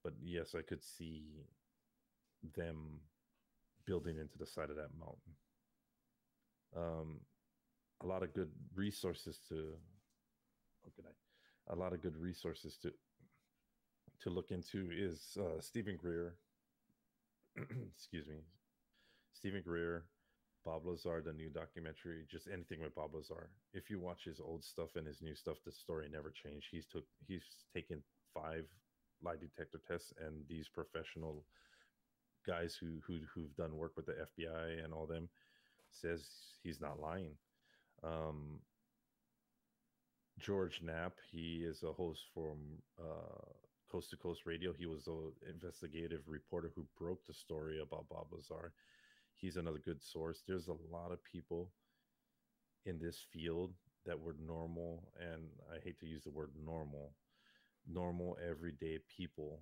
But yes, I could see them building into the side of that mountain. A lot of good resources a lot of good resources to look into is Stephen Greer. Excuse me. Stephen Greer, Bob Lazar, the new documentary, just anything with Bob Lazar. If you watch his old stuff and his new stuff, the story never changed. He's taken 5 lie detector tests, and these professional guys who've done work with the FBI and all them says he's not lying. George Knapp. He is a host from Coast to Coast Radio. He was the investigative reporter who broke the story about Bob Lazar. He's another good source. There's a lot of people in this field that were normal, and I hate to use the word normal everyday people,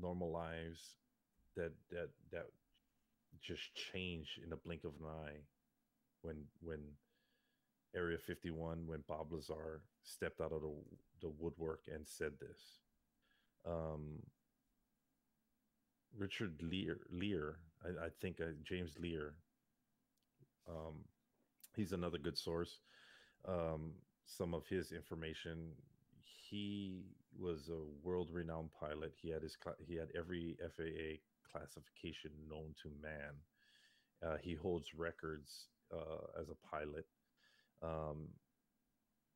normal lives that just change in a blink of an eye when Area 51, when Bob Lazar stepped out of the woodwork and said this. Um, Richard Lear, I think James Lear, um, he's another good source. Um, some of his information, he was a world-renowned pilot. He had every FAA classification known to man. He holds records as a pilot. Um,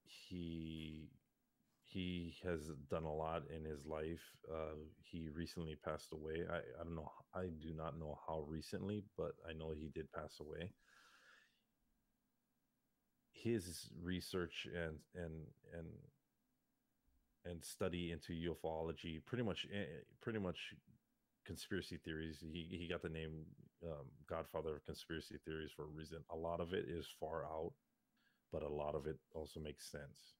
he he has done a lot in his life. He recently passed away. I don't know. I do not know how recently, but I know he did pass away. His research and and study into ufology, pretty much conspiracy theories. He got the name Godfather of conspiracy theories for a reason. A lot of it is far out, but a lot of it also makes sense.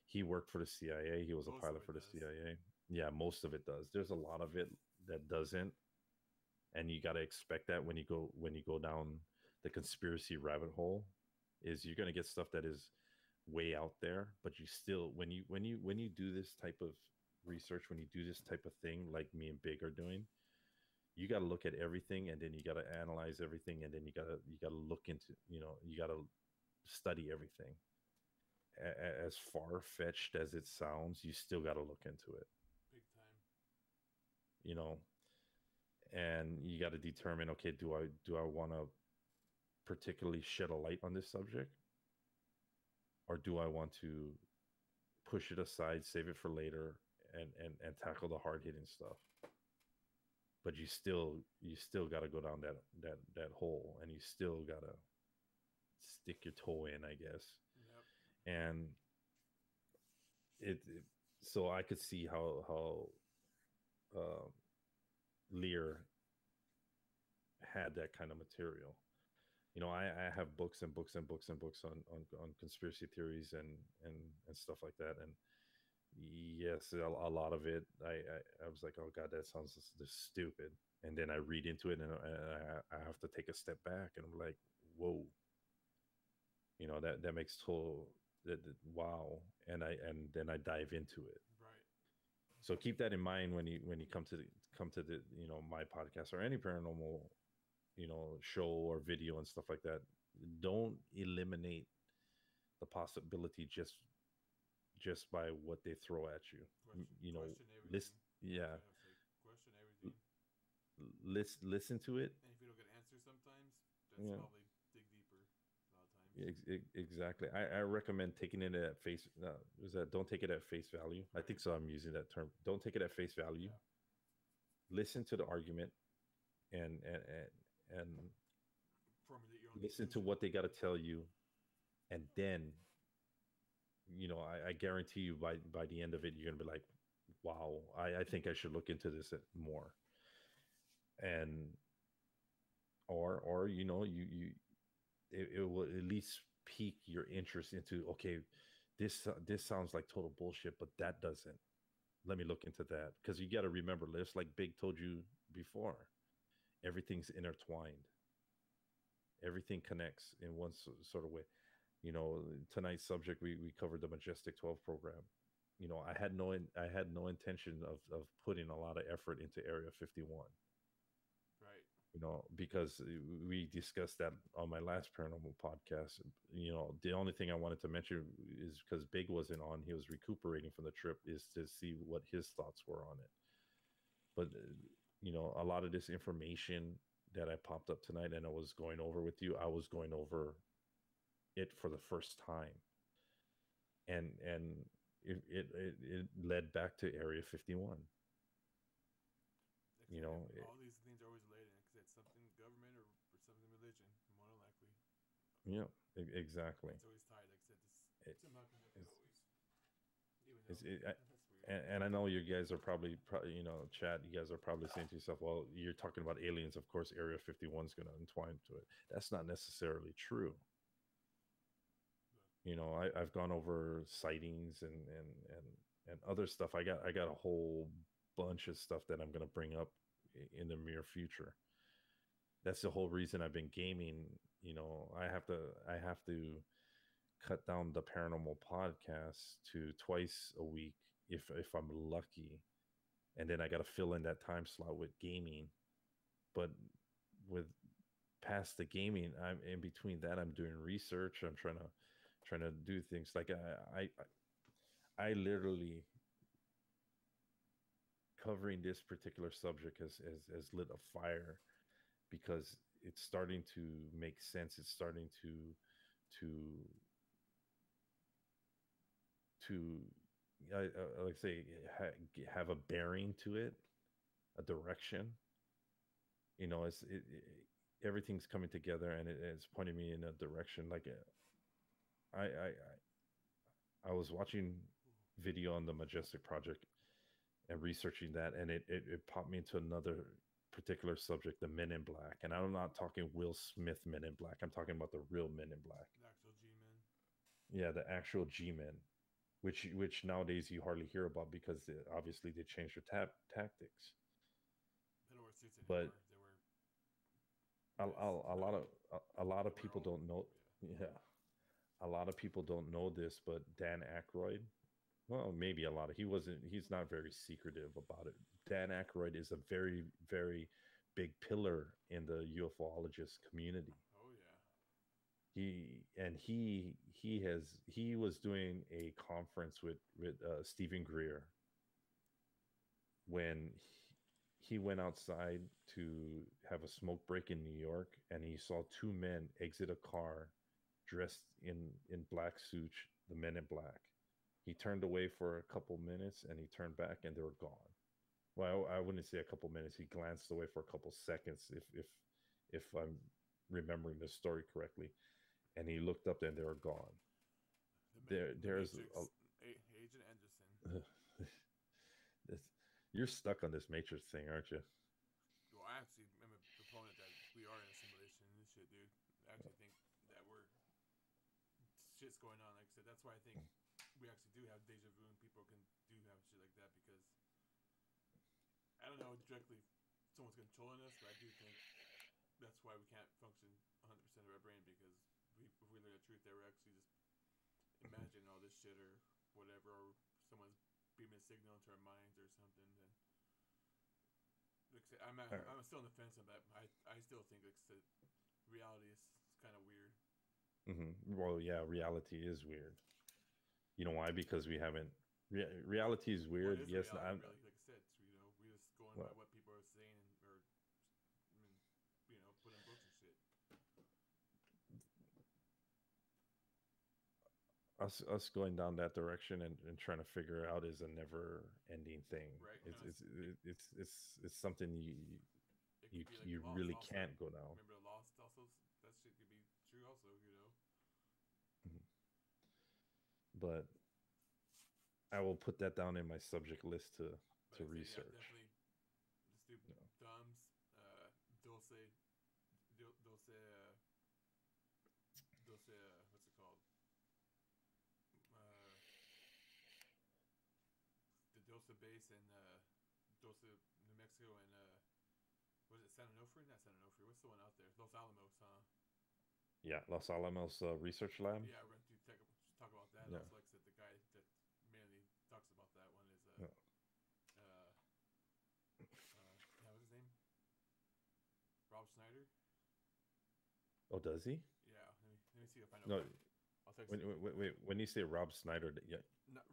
He worked for the CIA. He was a Most of pilot it for the does. CIA. Yeah, most of it does. There's a lot of it that doesn't, and you got to expect that when you go down the conspiracy rabbit hole, is you're going to get stuff that is way out there, but you still when you do this type of research, when you do this type of thing like me and Big are doing, you got to look at everything, and then you got to analyze everything, and then you got to look into, you got to study everything. As far fetched as it sounds, you still got to look into it, Big time. you know, and you got to determine, okay, do I want to particularly shed a light on this subject, or do I want to push it aside, save it for later, and tackle the hard hitting stuff? But you still got to go down that hole, and you still got to stick your toe in, I guess. Yep. And it so I could see how um, Lear had that kind of material. I have books and books and books and books on conspiracy theories and stuff like that. And yes, a lot of it, I was like, oh God, that sounds just stupid. And then I read into it, and I have to take a step back, and I'm like, whoa, that makes total wow. And then I dive into it. Right. So keep that in mind when you come to the my podcast or any paranormal show or video and stuff like that. Don't eliminate the possibility just by what they throw at you. Question everything. List Yeah, That's what I have to say. Question everything. listen to it. And if you don't get answers sometimes, that's Yeah, probably dig deeper a lot of times. exactly. I recommend taking it at face. Is that don't take it at face value? I think so. I'm using that term. Don't take it at face value. Yeah. Listen to the argument, and Formulate your own listen to conclusion. what they got to tell you, and then I guarantee you by the end of it, you're gonna be like, wow, I think I should look into this more. And or it will at least pique your interest into, okay, this sounds like total bullshit, but that doesn't. Let me look into that, because you got to remember, just like Big told you before, everything's intertwined. Everything connects in one sort of way. Tonight's subject, we covered the Majestic 12 program. I had no intention of putting a lot of effort into Area 51. Right. Because we discussed that on my last paranormal podcast. The only thing I wanted to mention is because Big wasn't on, he was recuperating from the trip, is to see what his thoughts were on it. But a lot of this information that I popped up tonight and I was going over with you, I was going over it for the first time, and it led back to Area 51. All these things are always related because it's something government or something religion, more than likely. Yeah, exactly. It's always tied. Like I said, It, it's somehow connected it's, always. Is know. it, That's weird. and I know you guys are probably, chat. You guys are probably saying to yourself, "Well, you're talking about aliens. Of course, Area 51 is going to entwine to it." That's not necessarily true. I've gone over sightings and other stuff. I got a whole bunch of stuff that I'm going to bring up in the near future. That's the whole reason I've been gaming. I have to cut down the paranormal podcast to twice a week if I'm lucky, and then I got to fill in that time slot with gaming. But with past the gaming, I'm in between that. I'm doing research. I'm trying to do things like I literally covering this particular subject has lit a fire because it's starting to make sense. It's starting to to like say have a bearing to it, a direction. Everything's coming together and it's pointing me in a direction. Like I was watching video on the Majestic project and researching that, and it popped me into another particular subject, the Men in Black. And I'm not talking Will Smith Men in Black. I'm talking about the real Men in Black. The actual G-men. Yeah, the actual G-men, which nowadays you hardly hear about because obviously they changed their tactics. They don't wear suits But anymore. They wear a lot of people overall. don't know. Yeah, a lot of people don't know this, but Dan Aykroyd, well, maybe a lot of he's not very secretive about it. Dan Aykroyd is a very, very big pillar in the ufologist community. Oh yeah. He was doing a conference with Stephen Greer when he went outside to have a smoke break in New York, and he saw two men exit a car dressed in black suits, the Men in Black. He turned away for a couple minutes and he turned back and they were gone. Well, I wouldn't say a couple minutes. He glanced away for a couple seconds, if I'm remembering the story correctly, and he looked up and they were gone. There's Agent Anderson. You're stuck on this Matrix thing, aren't you? Well, I actually am a proponent that we are in a simulation and this shit, dude. I actually think that shit's going on. Like I said, that's why I think we actually do have deja vu and people do have shit like that, because I don't know directly if someone's controlling us, but I do think that's why we can't function 100% of our brain, because if we learn the truth that we're actually just imagining all this shit or whatever, or someone's beaming a signal into our minds or something. Then, like I said, I'm still on the fence on that. I still think reality is kind of weird. Well, yeah, reality is weird. You know why? Because we haven't. Reality is weird. Well, yes, reality, really, like I said, we just going by what people are saying or put in books and shit. Us going down that direction and trying to figure out is a never ending thing. Right. It's something you really can't go down. Remember the Lost also? That shit could be true also, But I will put that down in my subject list to research. Yeah, definitely. Just do thumbs, what's it called? The Dulce base and Dulce, New Mexico, and what is it, San Onofre? Not San Onofre. What's the one out there? Los Alamos, huh? Yeah, Los Alamos Research Lab. Yeah, we're going to talk about that. Yeah. Also, like I said, the guy that mainly talks about that one is what's his name? Rob Schneider. Oh, does he? Yeah. Let me see if I know. No. Wait. When you say Rob Schneider, yeah,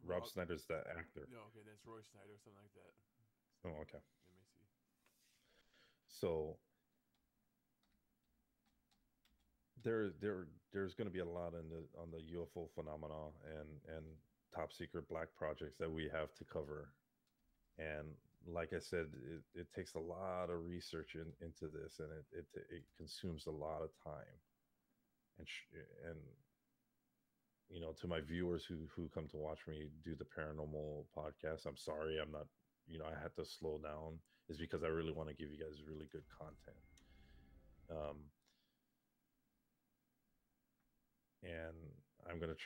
Rob Schneider's the actor. No, okay, that's Roy Schneider or something like that. Oh, okay. Let me see. So there's going to be a lot on the UFO phenomena and top secret black projects that we have to cover. And like I said, it takes a lot of research into this, and it consumes a lot of time. And to my viewers who come to watch me do the paranormal podcast, I'm sorry, I'm not, I had to slow down. Is because I really want to give you guys really good content. Um, and I'm gonna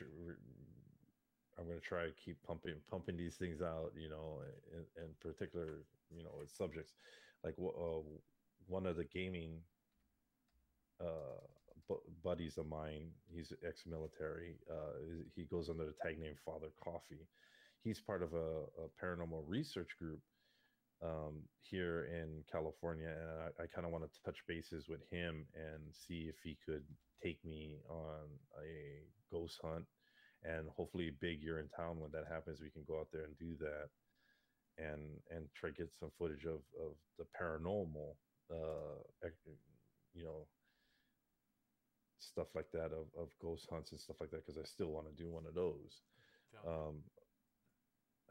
I'm gonna try to keep pumping these things out, in particular, with subjects like one of the gaming uh, buddies of mine. He's ex-military. He goes under the tag name Father Coffee. He's part of a paranormal research group here in California, and I kind of want to touch bases with him and see if he could take me on a ghost hunt. And hopefully, big, you're in town when that happens, we can go out there and do that, and try to get some footage of the paranormal, you know, stuff like that, of ghost hunts and stuff like that, because I still want to do one of those. Um,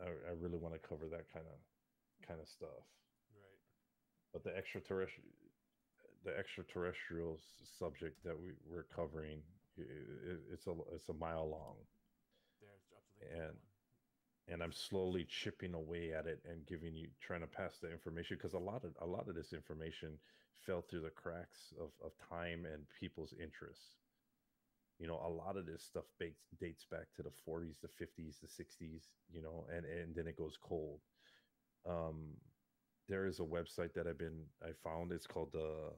I really want to cover that kind of stuff. Right. But the extraterrestrial subject that we're covering, it's a mile long. And I'm slowly chipping away at it and trying to pass the information, because a lot of this information fell through the cracks of time and people's interests. A lot of this stuff dates back to the 40s, the 50s, the 60s, and then it goes cold. There is a website that I found. It's called the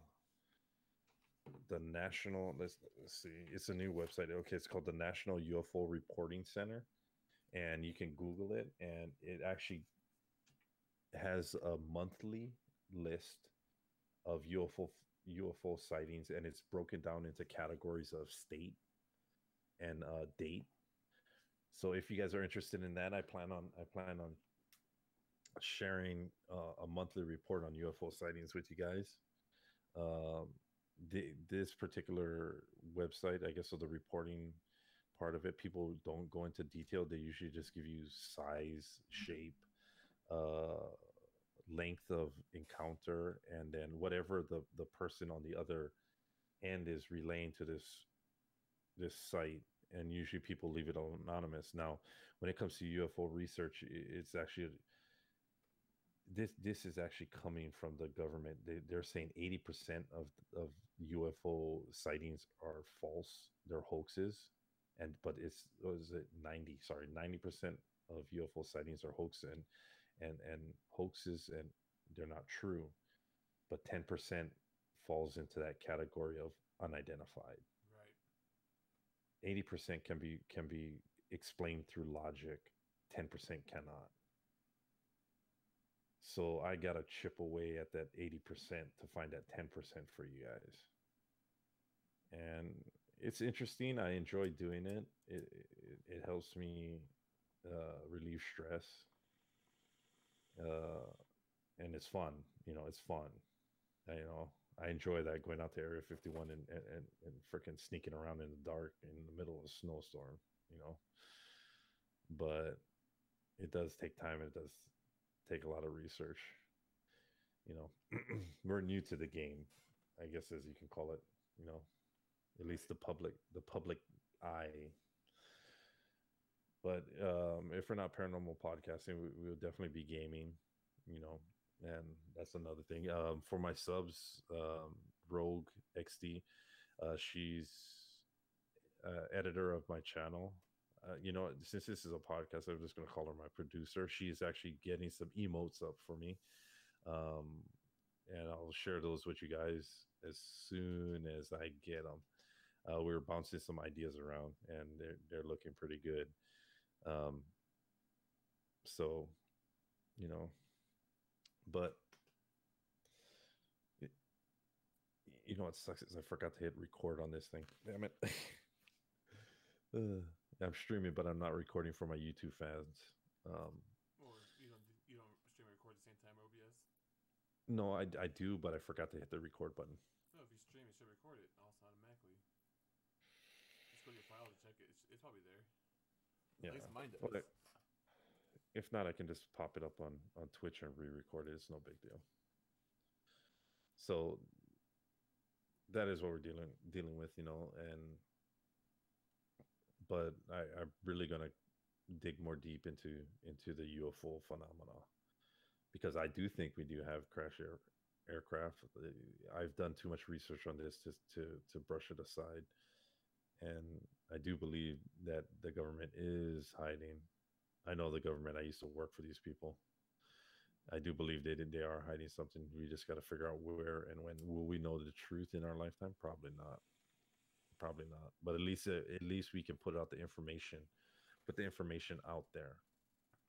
National. Let's see. It's a new website. Okay, it's called the National UFO Reporting Center, and you can Google it, and it actually has a monthly list of UFO sightings, and it's broken down into categories of state and date. So if you guys are interested in that, I plan on sharing a monthly report on UFO sightings with you guys. This particular website, I guess, so the reporting part of it, people don't go into detail. They usually just give you size, shape, length of encounter, and then whatever the person on the other end is relaying to this site. And usually people leave it anonymous. Now, when it comes to UFO research, it's actually this is actually coming from the government. They're saying 80% of UFO sightings are false. They're hoaxes. But was it 90% of UFO sightings are hoax and hoaxes, and they're not true. But 10% falls into that category of unidentified. Right. 80% can be explained through logic. 10% cannot. So I got to chip away at that 80% to find that 10% for you guys. And it's interesting. I enjoy doing it. It helps me relieve stress. And it's fun. It's fun. I enjoy that, going out to Area 51 and freaking sneaking around in the dark in the middle of a snowstorm, But it does take time. It does take a lot of research. We're new to the game, I guess, as you can call it, at least the public eye. But if we're not paranormal podcasting, we would definitely be gaming, and that's another thing. For my subs, Rogue XD, she's editor of my channel. Since this is a podcast, I'm just going to call her my producer. She's actually getting some emotes up for me. And I'll share those with you guys as soon as I get them. We were bouncing some ideas around, and they're looking pretty good. So, but what sucks is I forgot to hit record on this thing. Damn it. I'm streaming, but I'm not recording for my YouTube fans. Or you don't stream and record at the same time, OBS? No, I do, but I forgot to hit the record button. No, if you stream, it should record it also automatically. Just go to your file to check it. It's probably there. Yeah. At least mine does. Well, if not, I can just pop it up on Twitch and re-record it. It's no big deal. So that is what we're dealing with, and but I'm really gonna dig more deep into the UFO phenomena because I do think we do have aircraft. I've done too much research on this to brush it aside, and I do believe that the government is hiding. I know the government. I used to work for these people. I do believe they are hiding something. We just got to figure out where and when. Will we know the truth in our lifetime? Probably not. Probably not. But at least we can put out the information, put the information out there.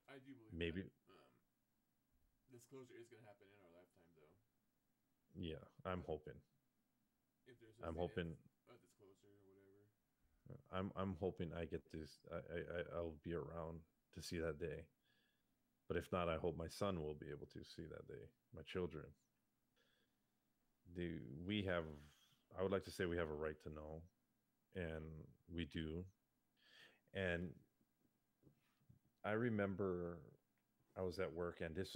I do believe that. Maybe, Disclosure is going to happen in our lifetime, though. yeah. I'm hoping. If there's I'm such thing hoping. as a disclosure or whatever. I'm hoping I get this. I'll be around to see that day. But if not, I hope my son will be able to see that day. My children. Do we have? I would like to say we have a right to know, and we do. And I remember I was at work, and this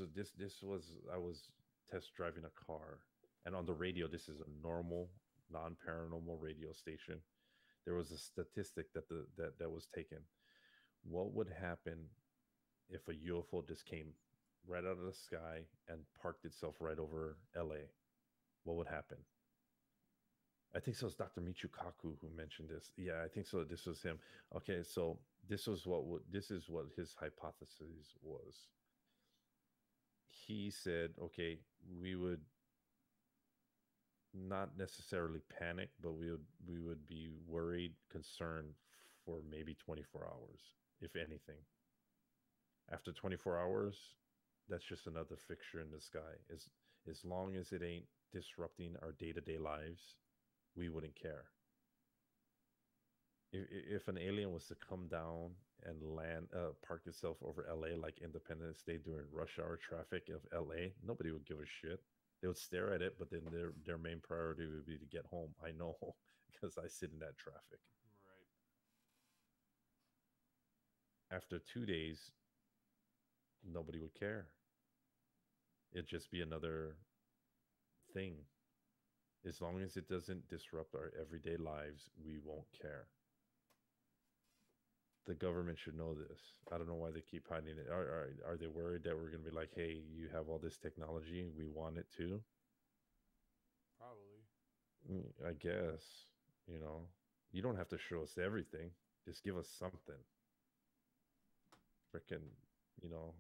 was I was test driving a car, and on the radio, this is a normal, non-paranormal radio station. There was a statistic that was taken. What would happen if a UFO just came right out of the sky and parked itself right over LA? What would happen? I think so. It's Dr. Michikaku who mentioned this. Yeah, I think so. This was him. Okay, so this is what his hypothesis was. He said, okay, we would not necessarily panic, but we would be worried, concerned for maybe 24 hours, if anything. After 24 hours, that's just another fixture in the sky. As long as it ain't disrupting our day-to-day lives, we wouldn't care. If an alien was to come down and land, park itself over LA like Independence Day during rush hour traffic of LA, nobody would give a shit. They would stare at it, but then their main priority would be to get home. I know because I sit in that traffic. Right. After 2 days, nobody would care. It'd just be another thing. As long as it doesn't disrupt our everyday lives, we won't care. The government should know this. I don't know why they keep hiding it. Are they worried that we're going to be like, hey, you have all this technology, we want it too? Probably. I guess, you know, you don't have to show us everything. Just give us something. Freaking, you know,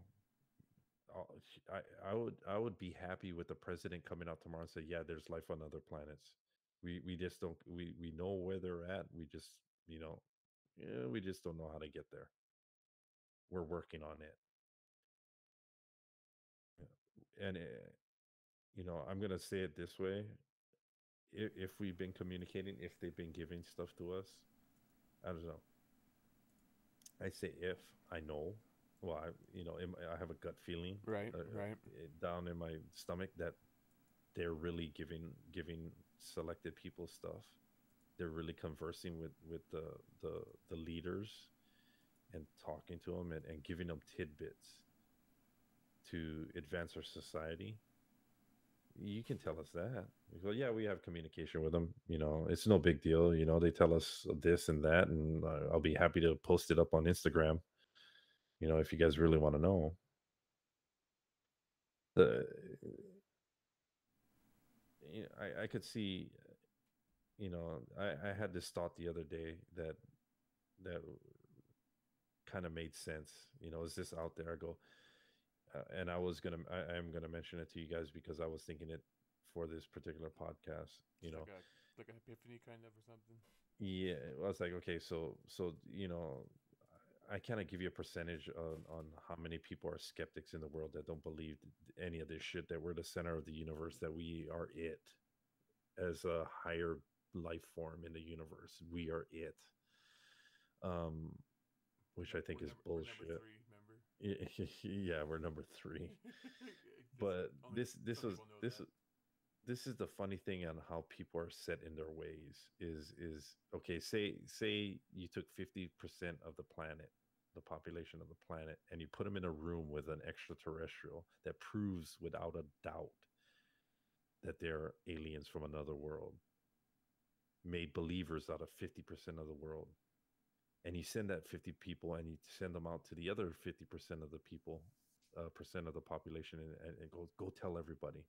I would be happy with the president coming out tomorrow and say, yeah, there's life on other planets. We just don't we know where they're at. We just, you know, yeah, we just don't know how to get there. We're working on it. And you know, I'm gonna say it this way: if we've been communicating, if they've been giving stuff to us, I don't know. I say if I know. Well, I have a gut feeling, Right. Right. down in my stomach that they're really giving selected people stuff. They're really conversing with the leaders and talking to them and giving them tidbits to advance our society. You can tell us that. We go, yeah, we have communication with them. You know, it's no big deal. You know, they tell us this and that, and I'll be happy to post it up on Instagram. You know, if you guys really want to know. The I could see. You know, I had this thought the other day that kind of made sense. You know, is this out there? I go, and I am gonna mention it to you guys because I was thinking it for this particular podcast. You It's know, like an epiphany kind of or something. yeah, I was like, okay, so you know, I kind of give you a percentage on how many people are skeptics in the world that don't believe any of this shit. That we're the center of the universe. That we are it as a higher life form in the universe. We are it. Um, which I think is We're number bullshit. 3. Remember? Yeah, we're number three. Just But only this some was people know that. this is the funny thing on how people are set in their ways. Is okay. Say you took 50% of the planet, the population of the planet, and you put them in a room with an extraterrestrial that proves without a doubt that they're aliens from another world, made believers out of 50% of the world. and you send that 50 people and you send them out to the other 50% of the people, percent of the population, and go tell everybody.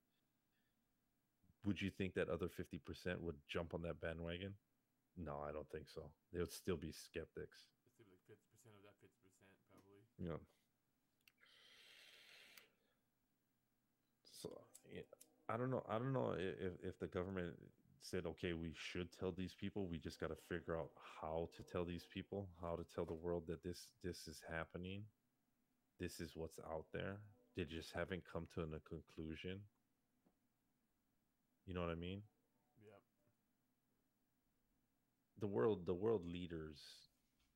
Would you think that other 50% would jump on that bandwagon? No, I don't think so. They would still be skeptics. It's like 50% of that 50%, probably. Yeah. So yeah, I don't know. I don't know if the government said, okay, we should tell these people. We just got to figure out how to tell these people, how to tell the world that this is happening. This is what's out there. They just haven't come to a conclusion. You know what I mean? Yep. The world leaders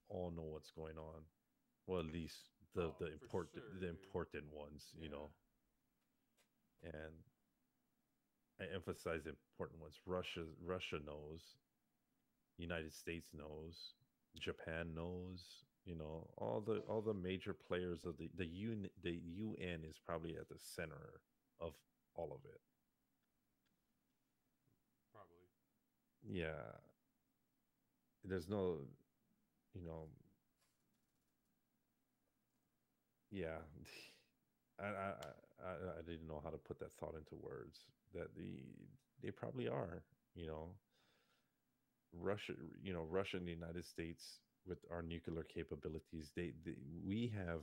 all know what's going on. Well, at least the For important sure, the dude. important ones, you Yeah. know. And I emphasize the important ones. Russia knows. United States knows. Japan knows. You know, all the major players of the UN is probably at the center of all of it. Probably. Yeah, there's no, you know, yeah. I didn't know how to put that thought into words. That they probably are. You know, Russia. You know, Russia and the United States with our nuclear capabilities. They we have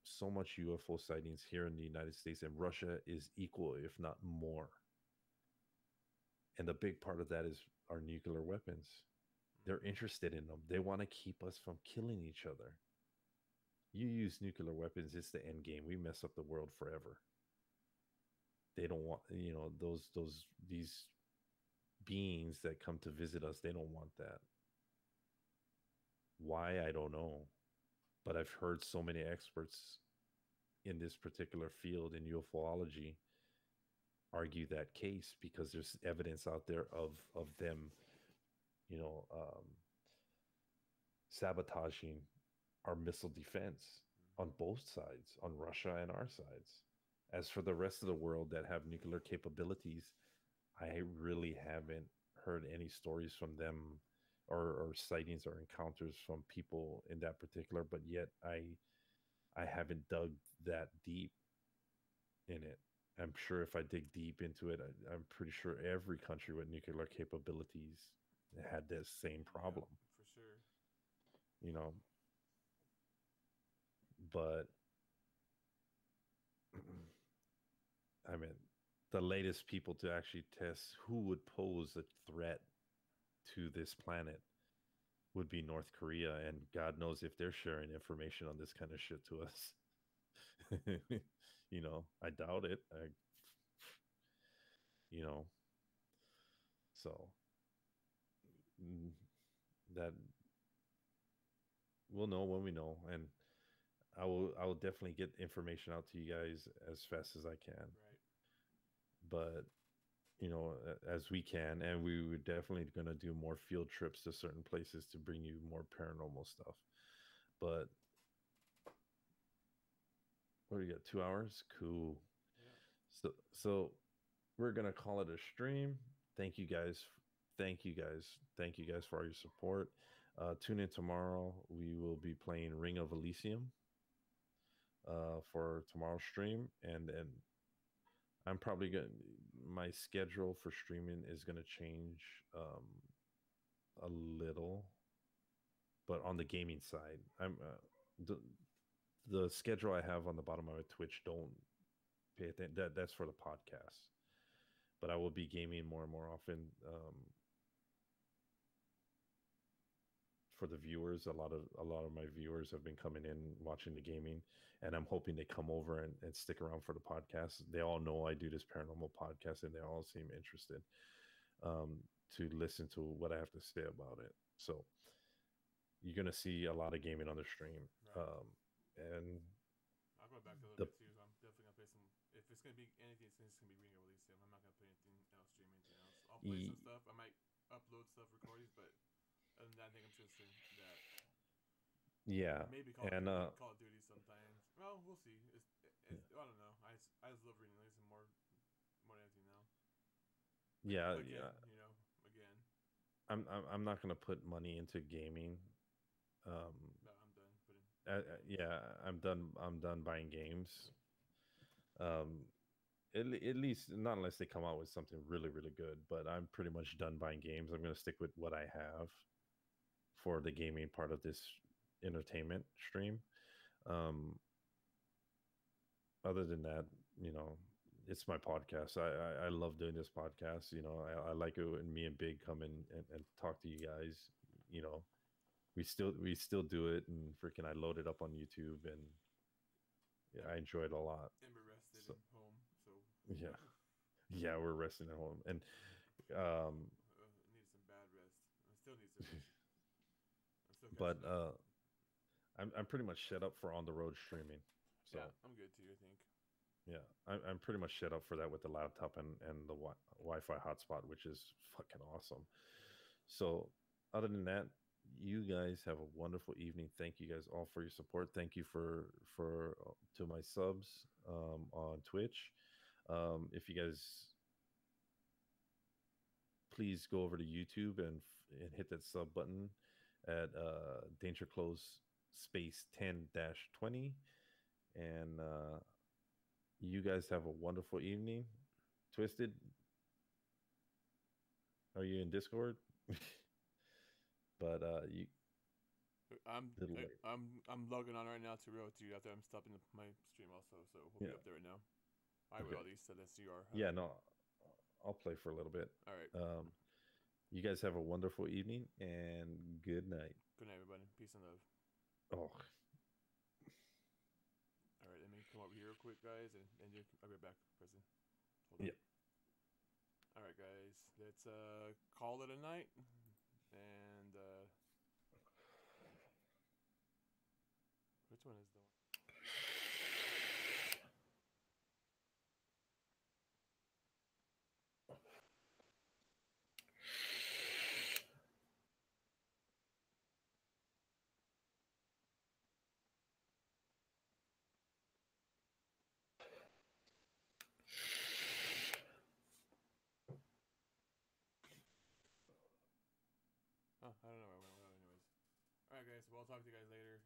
so much UFO sightings here in the United States, and Russia is equal, if not more. And the big part of that is our nuclear weapons. They're interested in them. They want to keep us from killing each other. You use nuclear weapons, it's the end game. We mess up the world forever. They don't want, you know, those these beings that come to visit us, they don't want that. Why, I don't know. But I've heard so many experts in this particular field in ufology argue that case because there's evidence out there of them, you know, sabotaging our missile defense on both sides, on Russia and our sides. As for the rest of the world that have nuclear capabilities, I really haven't heard any stories from them, or sightings or encounters from people in that particular, but yet I haven't dug that deep in it. I'm sure if I dig deep into it, I'm pretty sure every country with nuclear capabilities had this same problem, For sure. you know. But I mean, the latest people to actually test who would pose a threat to this planet would be North Korea, and God knows if they're sharing information on this kind of shit to us. You know, I doubt it. You know, so mm, that we'll know when we know, and I will definitely get information out to you guys as fast as I can. Right. But you know, as we can, and we were definitely going to do more field trips to certain places to bring you more paranormal stuff. But what do you got? 2 hours? Cool. Yeah. So we're gonna call it a stream. Thank you guys. Thank you guys. Thank you guys for all your support. Tune in tomorrow. We will be playing Ring of Elysium for tomorrow's stream, and then I'm probably gonna, my schedule for streaming is gonna change a little, but on the gaming side, I'm the schedule I have on the bottom of my Twitch. Don't pay attention. That's for the podcast. But I will be gaming more and more often. For the viewers, a lot of my viewers have been coming in watching the gaming, and I'm hoping they come over and stick around for the podcast. They all know I do this paranormal podcast, and they all seem interested to listen to what I have to say about it. So you're gonna see a lot of gaming on the stream, Right. and I'll go back a little the bit too. So I'm definitely gonna play some. If it's gonna be anything, it's just gonna be Ring of Elysium. I'm not gonna play anything else, stream anything else. I'll play some stuff. I might upload stuff, recordings, but other than that, I think I'm just gonna that. yeah, Maybe Call of and Duty. Call of Duty sometimes. Well, we'll see. I don't know. I just love Ring of Elysium more than anything now. yeah, Again, yeah. you know, again. I'm not gonna put money into gaming. No, I'm done. Yeah, I'm done buying games. Um, at least not unless they come out with something really really good. But I'm pretty much done buying games. I'm gonna stick with what I have for the gaming part of this entertainment stream. Um, other than that, you know, it's my podcast. I love doing this podcast. You know, I like it when me and Big come in and talk to you guys. You know, we still do it, and freaking I load it up on YouTube, and yeah, I enjoy it a lot. And we're rested So, at home, so yeah, yeah, we're resting at home, and need some bad rest. I still need some. I'm still but catching up. I'm pretty much set up for on the road streaming. So Yeah, I'm good too. I think. yeah, I'm pretty much set up for that with the laptop and the Wi-Fi hotspot, which is fucking awesome. So, other than that, you guys have a wonderful evening. Thank you guys all for your support. Thank you for to my subs on Twitch. If you guys please go over to YouTube and hit that sub button at Danger Close space 10-20, and you guys have a wonderful evening. Twisted, are you in Discord? But you little late. I'm logging on right now to Road to after I'm stopping my stream also, so we'll be Yeah. up there right now. I will Okay. at least unless you are. Yeah, no, I'll play for a little bit. All right. You guys have a wonderful evening and good night. Good night, everybody. Peace and love. Oh, All right, let me come over here real quick, guys, and I'll be back, Preston. Hold on. Yeah. All right, guys, let's call it a night, and which one is the one? Oh, I don't know where I went. Well, anyways. All right, guys. Well, I'll talk to you guys later.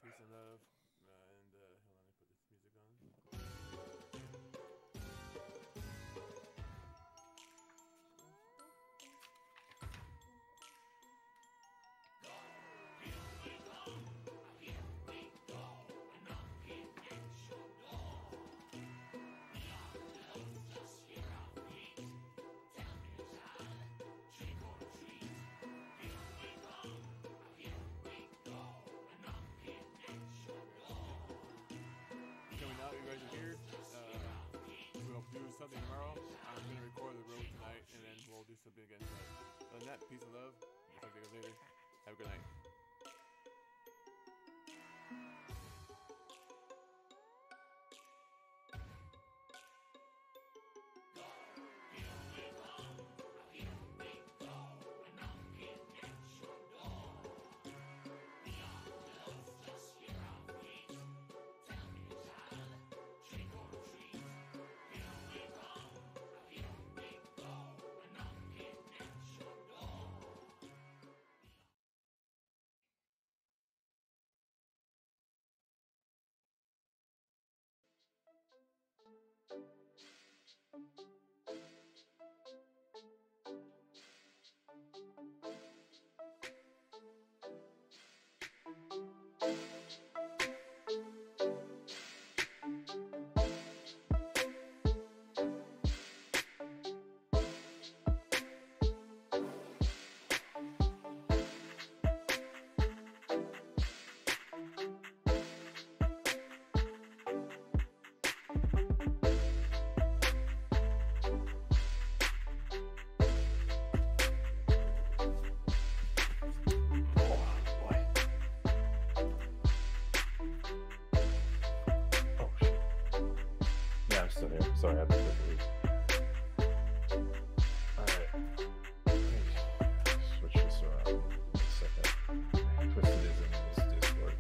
Peace and love. And hold on, let me put this music on. Coming out, you guys are here. We'll do something tomorrow. I'm gonna record the road tonight, and then we'll do something again tonight. Other than that, peace and love. I'll talk to you guys later. Have a good night. yeah, I'm still here. Sorry, I had to quickly leave. All right, let me switch this around in a second. Twisted is in this Discord.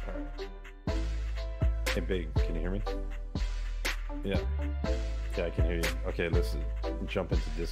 All right. Hey, Big, can you hear me? Yeah. Yeah, I can hear you. Okay, let's jump into Discord.